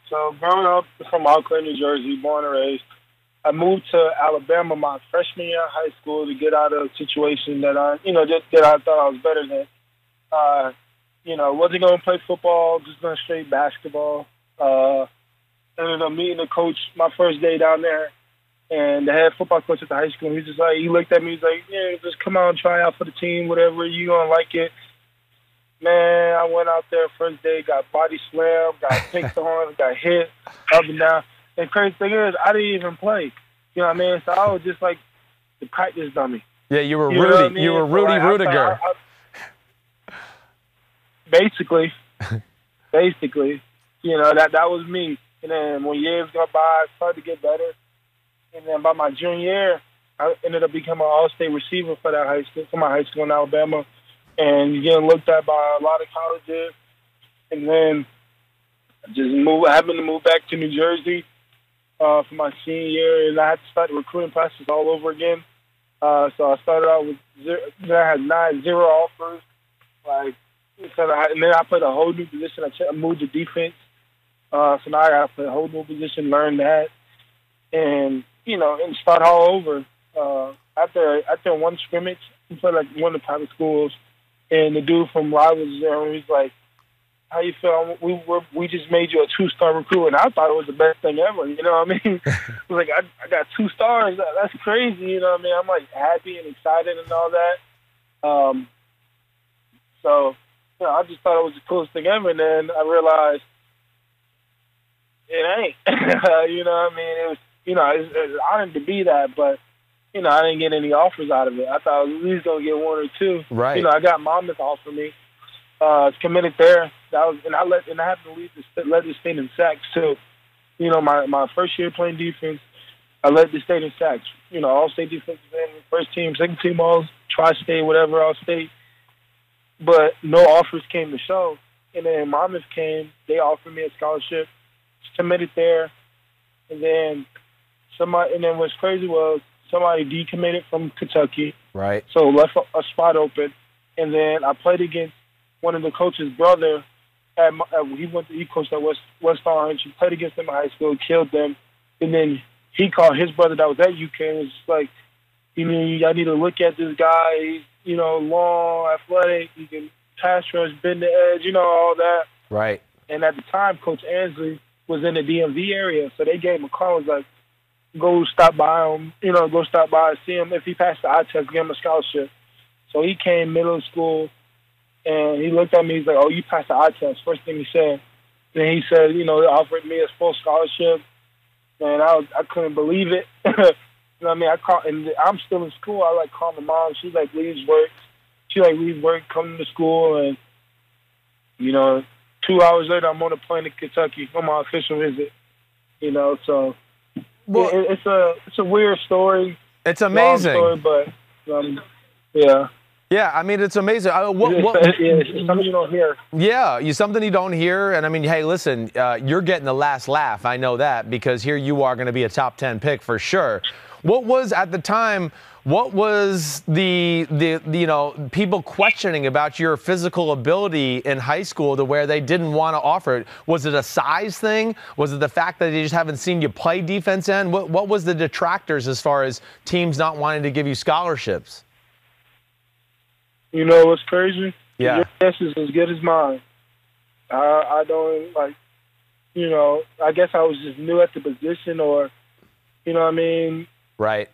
So growing up from Montclair, New Jersey, born and raised, I moved to Alabama my freshman year of high school to get out of a situation that I thought I was better than. You know, wasn't going to play football, just going straight basketball. Ended up meeting the coach my first day down there, and the head football coach at the high school. He looked at me. He's like, "Yeah, just come out and try out for the team. Whatever, you gonna like it." Man, I went out there first day, got body slammed, got picked on, got hit up and down. And crazy thing is, I didn't even play. You know what I mean? So I was just like the practice dummy. Yeah, you were Rudy. I mean? You were Rudy Rudiger. Basically, you know, that was me. And then when years got by, I started to get better. And then by my junior year, I ended up becoming an all-state receiver for that high school, for my high school in Alabama, and getting looked at by a lot of colleges. And then I happened to move back to New Jersey for my senior year, and I had to start the recruiting process all over again. So I started out with I had 0 offers. And then I played a whole new position. I moved to defense. So now I got to play a whole new position, learn that, and, you know, and start all over. After one scrimmage, we played like one of the private schools, and the dude from Rivals there, he's like, "How you feel? We just made you a 2-star recruit," and I thought it was the best thing ever. You know what I mean? I was like, I got 2 stars. That's crazy. You know what I mean? I'm like happy and excited and all that. So, you know, I just thought it was the coolest thing ever, and then I realized it ain't. You know what I mean? It was, you know, it's honored to be that, but, you know, I didn't get any offers out of it. I thought I was at least going to get 1 or 2. Right. You know, I got Monmouth offer me. Committed there. I happened to lead the state in sacks, too. You know, my first year playing defense, I led the state in sacks. You know, all-state defensive end, first team, second team, all tri-state, whatever, all-state. But no offers came to show. And then Monmouth came. They offered me a scholarship. Committed there, and then what's crazy was somebody decommitted from Kentucky, right? So left a spot open, and then I played against one of the coach's brother. He coached at West Orange. He played against them in high school, killed them, and then he called his brother that was at UK and was just like, I need to look at this guy. He's, you know, long, athletic. He can pass rush, bend the edge, you know, all that. Right. And at the time, Coach Ansley was in the DMV area, so they gave him a call. Was like, go stop by him, see him. If he passed the eye test, give him a scholarship. So he came middle of school, And he looked at me. He's like, "Oh, you passed the eye test." First thing he said. Then he said, they offered me a full scholarship. And I couldn't believe it. You know what I mean? And I'm still in school. I call my mom. She leaves work. She leaves work, come to school, and 2 hours later, I'm on a plane to Kentucky on my official visit. So it's a weird story. It's amazing. Long story, but yeah. Yeah, I mean, it's amazing. It's something you don't hear. Yeah, something you don't hear. And I mean, hey, listen, you're getting the last laugh. I know that, because here you are going to be a top 10 pick for sure. What was at the time? What was the people questioning about your physical ability in high school to where they didn't want to offer it? Was it a size thing? Was it the fact that they just haven't seen you play defense end? What was the detractors as far as teams not wanting to give you scholarships? You know what's crazy? Yeah. Your guess is as good as mine. I don't I guess I was just new at the position, or, you know what I mean? Right.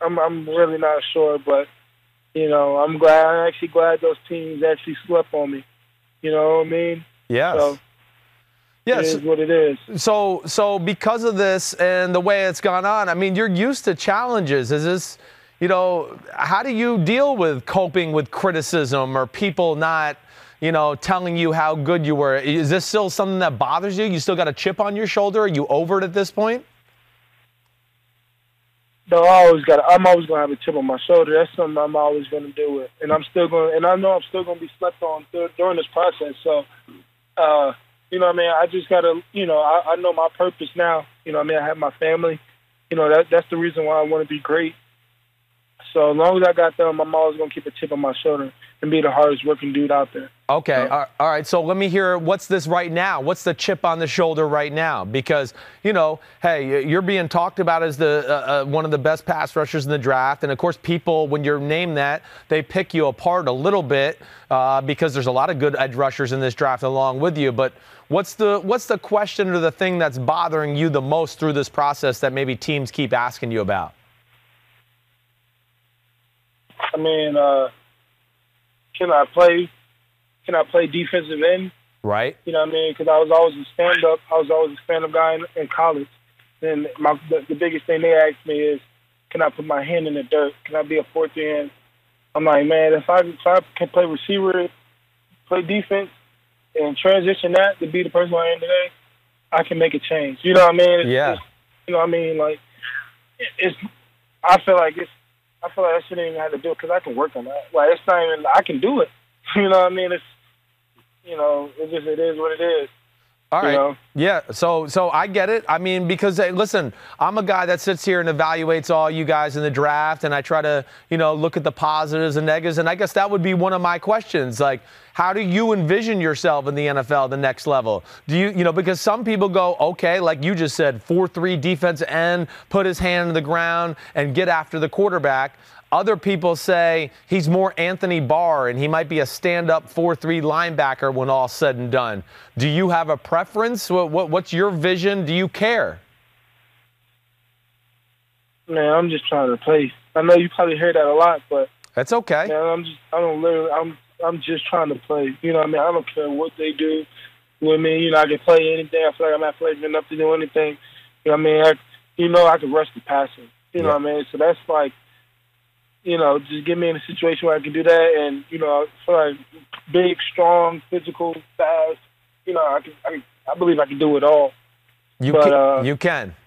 I'm really not sure, but, I'm actually glad those teams actually slept on me. You know what I mean? Yes. So, yes. It is what it is. So because of this and the way it's gone on, I mean, you're used to challenges. Is this, how do you deal with coping with criticism or people not, telling you how good you were? Is this still something that bothers you? You still got a chip on your shoulder? Are you over it at this point? No, I'm always gonna have a chip on my shoulder. That's something I'm always gonna deal with, and I know I'm still gonna be slept on during this process. So, you know what I mean? I just gotta, I know my purpose now. You know what I mean? I have my family. That's the reason why I want to be great. So as long as I got them, I'm always going to keep a chip on my shoulder and be the hardest working dude out there. Okay. All right. So let me hear, what's this right now? What's the chip on the shoulder right now? Because, hey, you're being talked about as the one of the best pass rushers in the draft. And, of course, people, when you're named that, they pick you apart a little bit because there's a lot of good edge rushers in this draft along with you. But what's the question or the thing that's bothering you the most through this process that maybe teams keep asking you about? I mean, can I play defensive end? Right. You know what I mean? Because I was always a stand-up. I was always a stand-up guy in college. And the biggest thing they asked me is, can I put my hand in the dirt? Can I be a fourth end? I'm like, man, if I can play receiver, play defense, and transition that to be the person I am today, I can make a change. You know what I mean? Yeah. You know what I mean? I feel like I shouldn't even have to do it because I can work on that. It's not even, I can do it. You know what I mean? It is what it is. All right. Yeah. So I get it. I mean, because, hey, listen, I'm a guy that sits here and evaluates all you guys in the draft, and I try to, look at the positives and negatives. And I guess that would be one of my questions. How do you envision yourself in the NFL, the next level? Do you, because some people go, okay, like you just said, 4-3 defensive end, put his hand in the ground and get after the quarterback. Other people say he's more Anthony Barr and he might be a stand-up 4-3 linebacker when all's said and done. Do you have a preference? What's your vision? Do you care? Man, I'm just trying to play. I know you probably hear that a lot, but that's okay. Man, I'm just trying to play. You know what I mean? I don't care what they do with me. I can play anything. I feel like I'm athletic enough to do anything. You know what I mean? I can rush the passer. You know what I mean? So that's just get me in a situation where I can do that, and I feel like big, strong, physical, fast. I believe I can do it all. You can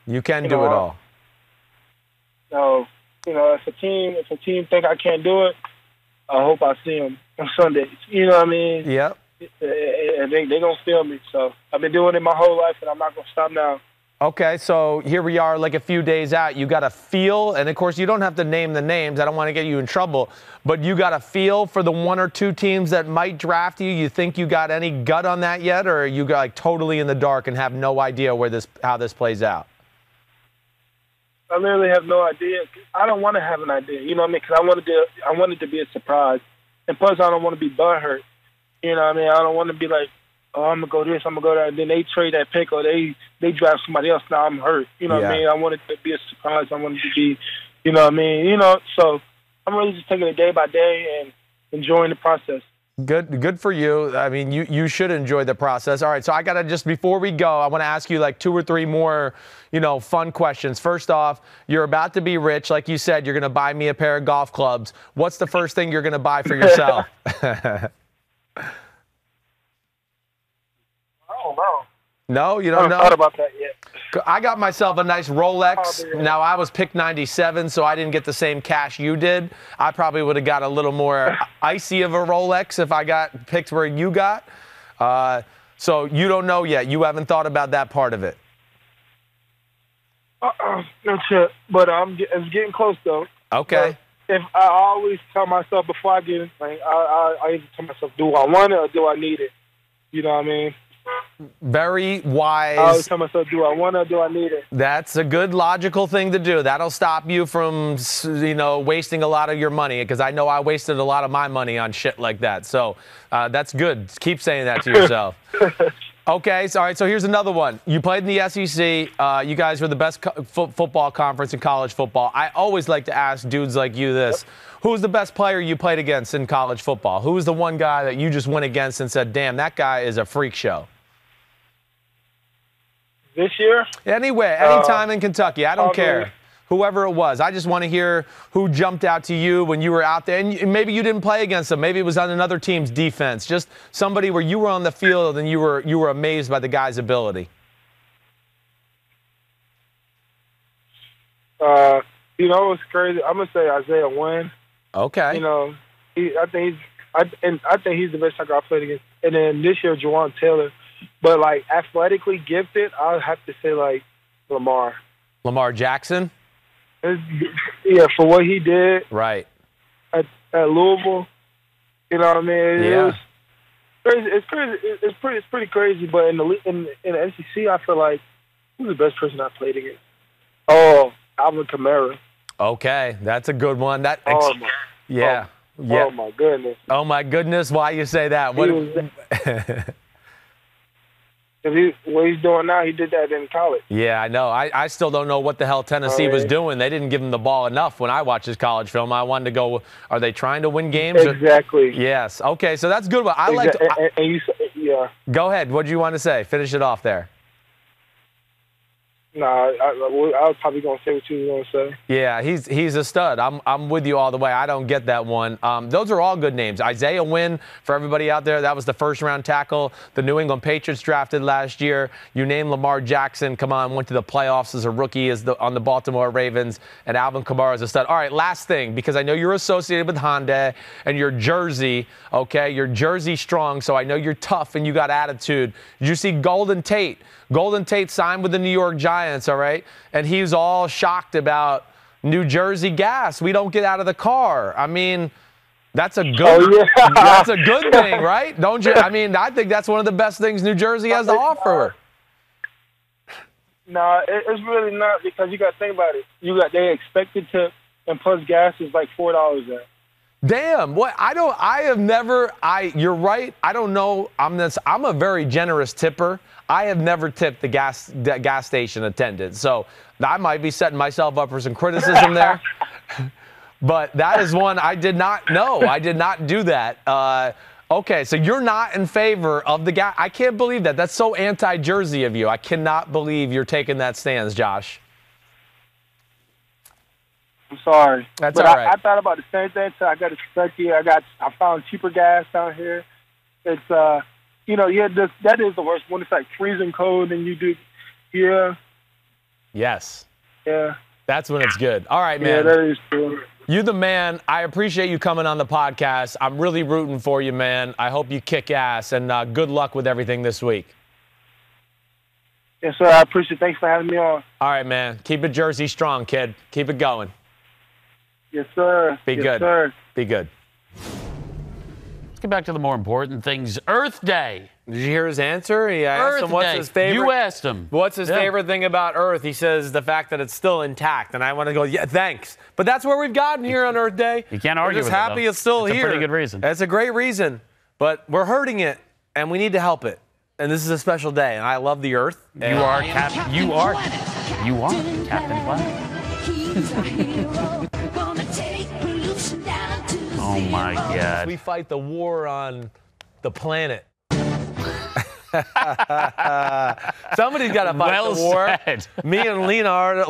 do it all. So, if a team think I can't do it, I hope I see them on Sundays. You know what I mean? Yep. And they gonna feel me. So I've been doing it my whole life, and I'm not gonna stop now. Okay, so here we are a few days out. You got a feel, and of course you don't have to name the names. I don't want to get you in trouble, but you got a feel for the one or two teams that might draft you. You think you got any gut on that yet, or are you totally in the dark and have no idea how this plays out? I literally have no idea. I don't want to have an idea, you know what I mean? Because I want it to be a surprise, and plus I don't want to be butthurt. You know what I mean? I don't want to be like, oh, I'm going to go this, I'm going to go that, and then they trade that pick or they draft somebody else. Now I'm hurt. You know what I mean? I want it to be a surprise. I want it to be, you know what I mean? So I'm really just taking it day by day and enjoying the process. Good for you. I mean, you should enjoy the process. All right, so I got to just, before we go, I want to ask you like 2 or 3 more, fun questions. First off, you're about to be rich. Like you said, you're going to buy me a pair of golf clubs. What's the first thing you're going to buy for yourself? I don't know. No, you I don't haven't know? thought about that yet. I got myself a nice Rolex. Now, I was picked 97, so I didn't get the same cash you did. I probably would have got a little more icy of a Rolex if I got picked where you got. So you don't know yet. You haven't thought about that part of it. That's it. But it's getting close, though. Okay. But if I always tell myself before I get anything, I either tell myself, do I want it or do I need it? You know what I mean? Very wise. I always tell myself, do I want it or do I need it? That's a good logical thing to do. That'll stop you from, wasting a lot of your money, because I know I wasted a lot of my money on shit like that. So that's good. Keep saying that to yourself. Okay, all right, so here's another one. You played in the SEC. You guys were the best football conference in college football. I always like to ask dudes like you this. Who's the best player you played against in college football? Who was the one guy that you just went against and said, damn, that guy is a freak show? This year? Anyway, anytime in Kentucky. I don't care. Whoever it was. I just want to hear who jumped out to you when you were out there. And maybe you didn't play against them. Maybe it was on another team's defense. Just somebody where you were on the field and you were amazed by the guy's ability. It's crazy. I'm gonna say Isaiah Wynn. Okay. I think he's the best guy I played against. And then this year, Juwan Taylor. But like athletically gifted, I would have to say like Lamar. Lamar Jackson. Yeah, for what he did. Right. At Louisville, you know what I mean? Yeah. It was crazy. It's crazy. It's pretty crazy. But in the SEC, I feel like who's the best person I played against? Oh, Alvin Kamara. Okay, that's a good one. Yeah. Yeah. Oh my goodness. Oh my goodness. Why you say that? What he's doing now, he did that in college. Yeah, I know. I still don't know what the hell Tennessee was doing. They didn't give him the ball enough when I watched his college film. I wanted to go, are they trying to win games? Exactly. Yes. Okay, so that's good. Yeah. Go ahead. What do you want to say? Finish it off there. No, I was probably going to say what you were going to say. Yeah, he's a stud. I'm with you all the way. I don't get that one. Those are all good names. Isaiah Wynn, for everybody out there, that was the first-round tackle the New England Patriots drafted last year. You name Lamar Jackson, come on, went to the playoffs as a rookie on the Baltimore Ravens, and Alvin Kamara is a stud. All right, last thing, because I know you're associated with Honda and you're Jersey, okay? You're Jersey strong, so I know you're tough and you got attitude. Did you see Golden Tate? Golden Tate signed with the New York Giants, all right? And he's all shocked about New Jersey gas. We don't get out of the car. I mean, that's a good that's a good thing, right? Don't you? I mean, I think that's one of the best things New Jersey has to offer. No, it's really not, because you got to think about it. They expected to, and plus gas is like $4 there. Damn, what? You're right. I don't know. I'm a very generous tipper. I have never tipped the gas station attendant. So I might be setting myself up for some criticism there. But that is one I did not know. I did not do that. Okay, so you're not in favor of the gas. I can't believe that. That's so anti-Jersey of you. I cannot believe you're taking that stance, Josh. I'm sorry. That's but all right. I thought about the same thing until I got to Kentucky. I found cheaper gas down here. It's that is the worst when it's like freezing cold and you do, yeah. Yes. Yeah. That's when it's good. All right, man. Yeah, that is true. You the man. I appreciate you coming on the podcast. I'm really rooting for you, man. I hope you kick ass, and good luck with everything this week. Yes, sir. I appreciate it. Thanks for having me on. All right, man. Keep it Jersey strong, kid. Keep it going. Yes, sir. Be good. Sir. Be good. Let's get back to the more important things. Earth Day. Did you hear his answer? He asked Earth him what's Day. his favorite. You asked him. What's his favorite thing about Earth? He says the fact that it's still intact. And I want to go, yeah, thanks. But that's where we've gotten here on Earth Day. You can't argue We're just with happy it, it's still it's here. a pretty good reason. That's a great reason. But we're hurting it, and we need to help it. And this is a special day, and I love the Earth. You are Captain Planet. Oh Oh, my God. We fight the war on the planet. Somebody's got to fight the war. Said. Me and Leonardo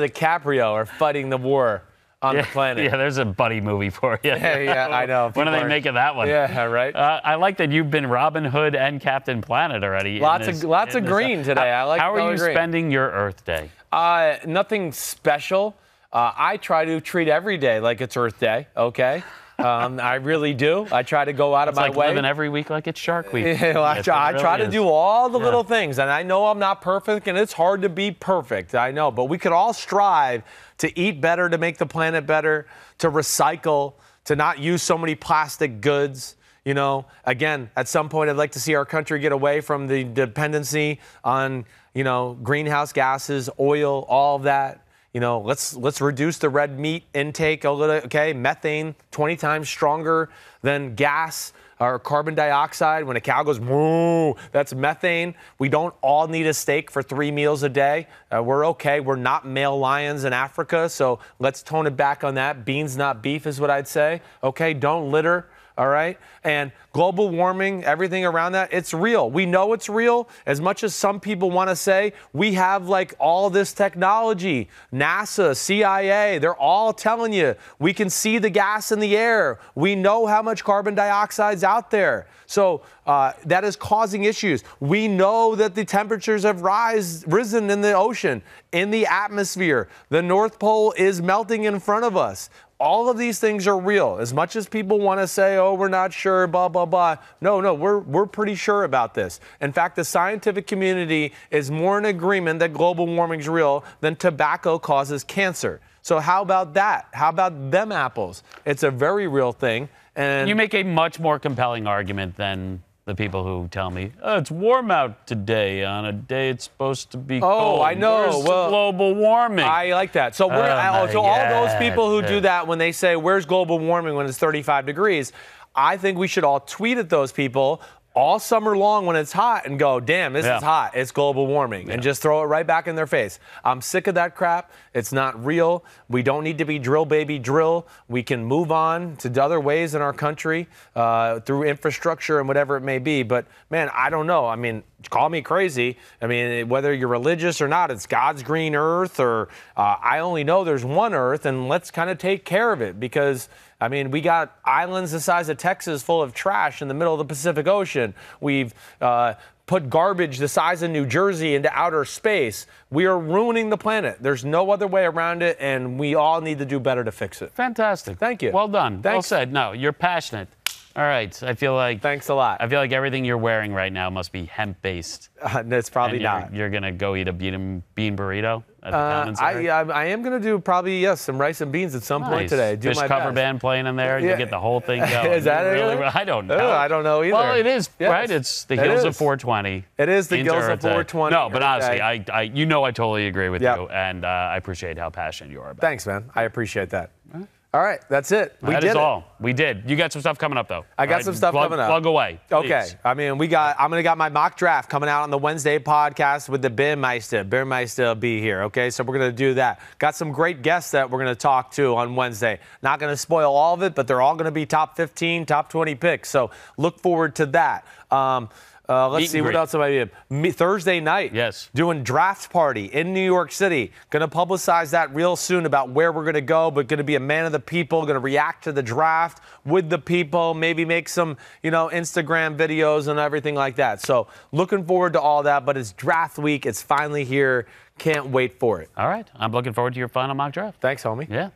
DiCaprio are fighting the war on the planet. Yeah, there's a buddy movie for you. Yeah, I know. When are they making that one? Yeah, right. I like that you've been Robin Hood and Captain Planet already. Lots of green today. I like. How are you green. spending your Earth Day? Nothing special. I try to treat every day like it's Earth Day. Okay. I really do. I try to go out of my like way. Living every week like it's Shark Week. Yeah, well, I try to do all the little things, and I know I'm not perfect, and it's hard to be perfect. I know, but we could all strive to eat better, to make the planet better, to recycle, to not use so many plastic goods. You know, again, at some point, I'd like to see our country get away from the dependency on, greenhouse gases, oil, all of that. Let's reduce the red meat intake a little, okay? Methane, 20 times stronger than gas or carbon dioxide. When a cow goes moo, that's methane. We don't all need a steak for 3 meals a day. We're okay. We're not male lions in Africa, so let's tone it back on that. Beans, not beef is what I'd say. Okay, don't litter. All right? And global warming, everything around that, it's real. We know it's real. As much as some people want to say, we have all this technology. NASA, CIA, they're all telling you we can see the gas in the air. We know how much carbon dioxide's out there. So that is causing issues. We know that the temperatures have risen in the ocean, in the atmosphere. The North Pole is melting in front of us. All of these things are real. As much as people want to say, oh, we're not sure, blah, blah, blah. No, we're pretty sure about this. In fact, the scientific community is more in agreement that global warming is real than tobacco causes cancer. So how about that? How about them apples? It's a very real thing. And you make a much more compelling argument than the people who tell me, oh, it's warm out today on a day it's supposed to be cold. Oh, I know. Where's global warming? I like that. So, all those people who do that when they say, where's global warming when it's 35 degrees, I think we should all tweet at those people all summer long when it's hot and go, damn, this is hot. It's global warming. And just throw it right back in their face. I'm sick of that crap. It's not real. We don't need to be drill, baby, drill. We can move on to other ways in our country through infrastructure and whatever it may be. But, man, I don't know. I mean, call me crazy. I mean, whether you're religious or not, it's God's green earth, or I only know there's one earth, and let's kind of take care of it because – I mean, we got islands the size of Texas full of trash in the middle of the Pacific Ocean. We've put garbage the size of New Jersey into outer space. We are ruining the planet. There's no other way around it, and we all need to do better to fix it. Fantastic. Thank you. Well done. Thanks. Well said. No, you're passionate. All right. I feel like. Thanks a lot. I feel like everything you're wearing right now must be hemp-based. It's probably not. You're going to go eat a bean burrito at the Common Center? I am going to do probably, some rice and beans at some point today. Do Fish my cover best. band playing in there. You get the whole thing going. Is that really? I don't know. I don't know either. Well, it is, yes. right? It's the Hills of 420. It is the Hills of 420. No, but honestly, I totally agree with you, and I appreciate how passionate you are about it. Thanks, man. I appreciate that. All right, that's it. That is all. We did. You got some stuff coming up, though. I got some stuff coming up. Plug away. Please. Okay. I mean, I'm gonna got my mock draft coming out on the Wednesday podcast with the Beermeister. Beermeister will be here. Okay, so we're gonna do that. Got some great guests that we're gonna talk to on Wednesday. Not gonna spoil all of it, but they're all gonna be top 15, top 20 picks. So look forward to that. Let's see, what else am I doing? Thursday night. Yes. Doing draft party in New York City. Going to publicize that real soon about where we're going to go, but going to be a man of the people, going to react to the draft with the people, maybe make some, Instagram videos and everything like that. So looking forward to all that, but it's draft week. It's finally here. Can't wait for it. All right. I'm looking forward to your final mock draft. Thanks, homie. Yeah.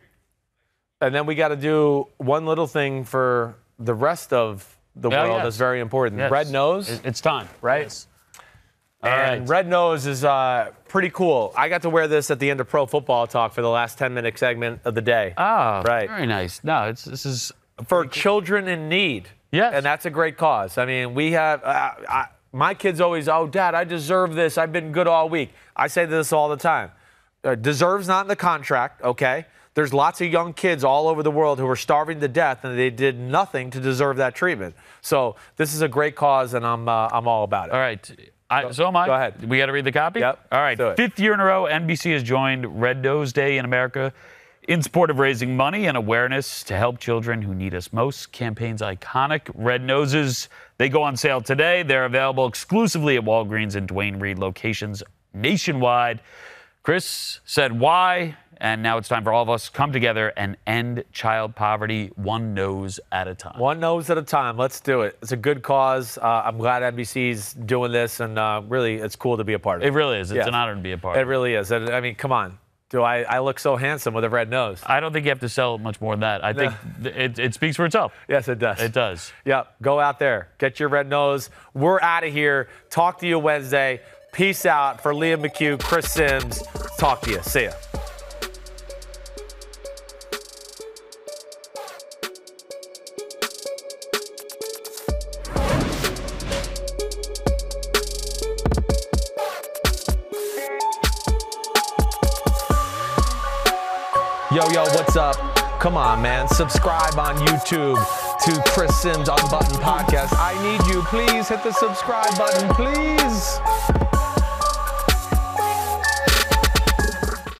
And then we got to do one little thing for the rest of the world that's very important. Yes. Red nose. It's time. Right? Yes. And red nose is pretty cool. I got to wear this at the end of Pro Football Talk for the last 10-minute segment of the day. Oh, right. Very nice. No, this is for children in need. Yes. And that's a great cause. I mean, we have my kids always, oh, Dad, I deserve this. I've been good all week. I say this all the time. Deserves not in the contract, okay? There's lots of young kids all over the world who are starving to death, and they did nothing to deserve that treatment. So this is a great cause, and I'm all about it. All right. So am I. Go ahead. We got to read the copy? Yep. All right. Do it. 5th year in a row, NBC has joined Red Nose Day in America In support of raising money and awareness to help children who need us most, campaign's iconic red noses, they go on sale today. They're available exclusively at Walgreens and Duane Reade locations nationwide. Chris said why, and now it's time for all of us to come together and end child poverty one nose at a time. One nose at a time. Let's do it. It's a good cause. I'm glad NBC's doing this, and really, it's cool to be a part of it. It really is. It's an honor to be a part of it. It really is. And, I mean, come on. Do I look so handsome with a red nose? I don't think you have to sell much more than that. I think it speaks for itself. Yes, it does. It does. Yep. Go out there. Get your red nose. We're out of here. Talk to you Wednesday. Peace out. For Liam McHugh, Chris Simms. Talk to you. See ya. Yo, what's up? Come on, man. Subscribe on YouTube to Chris Simms Unbuttoned Podcast. I need you. Please hit the subscribe button, please.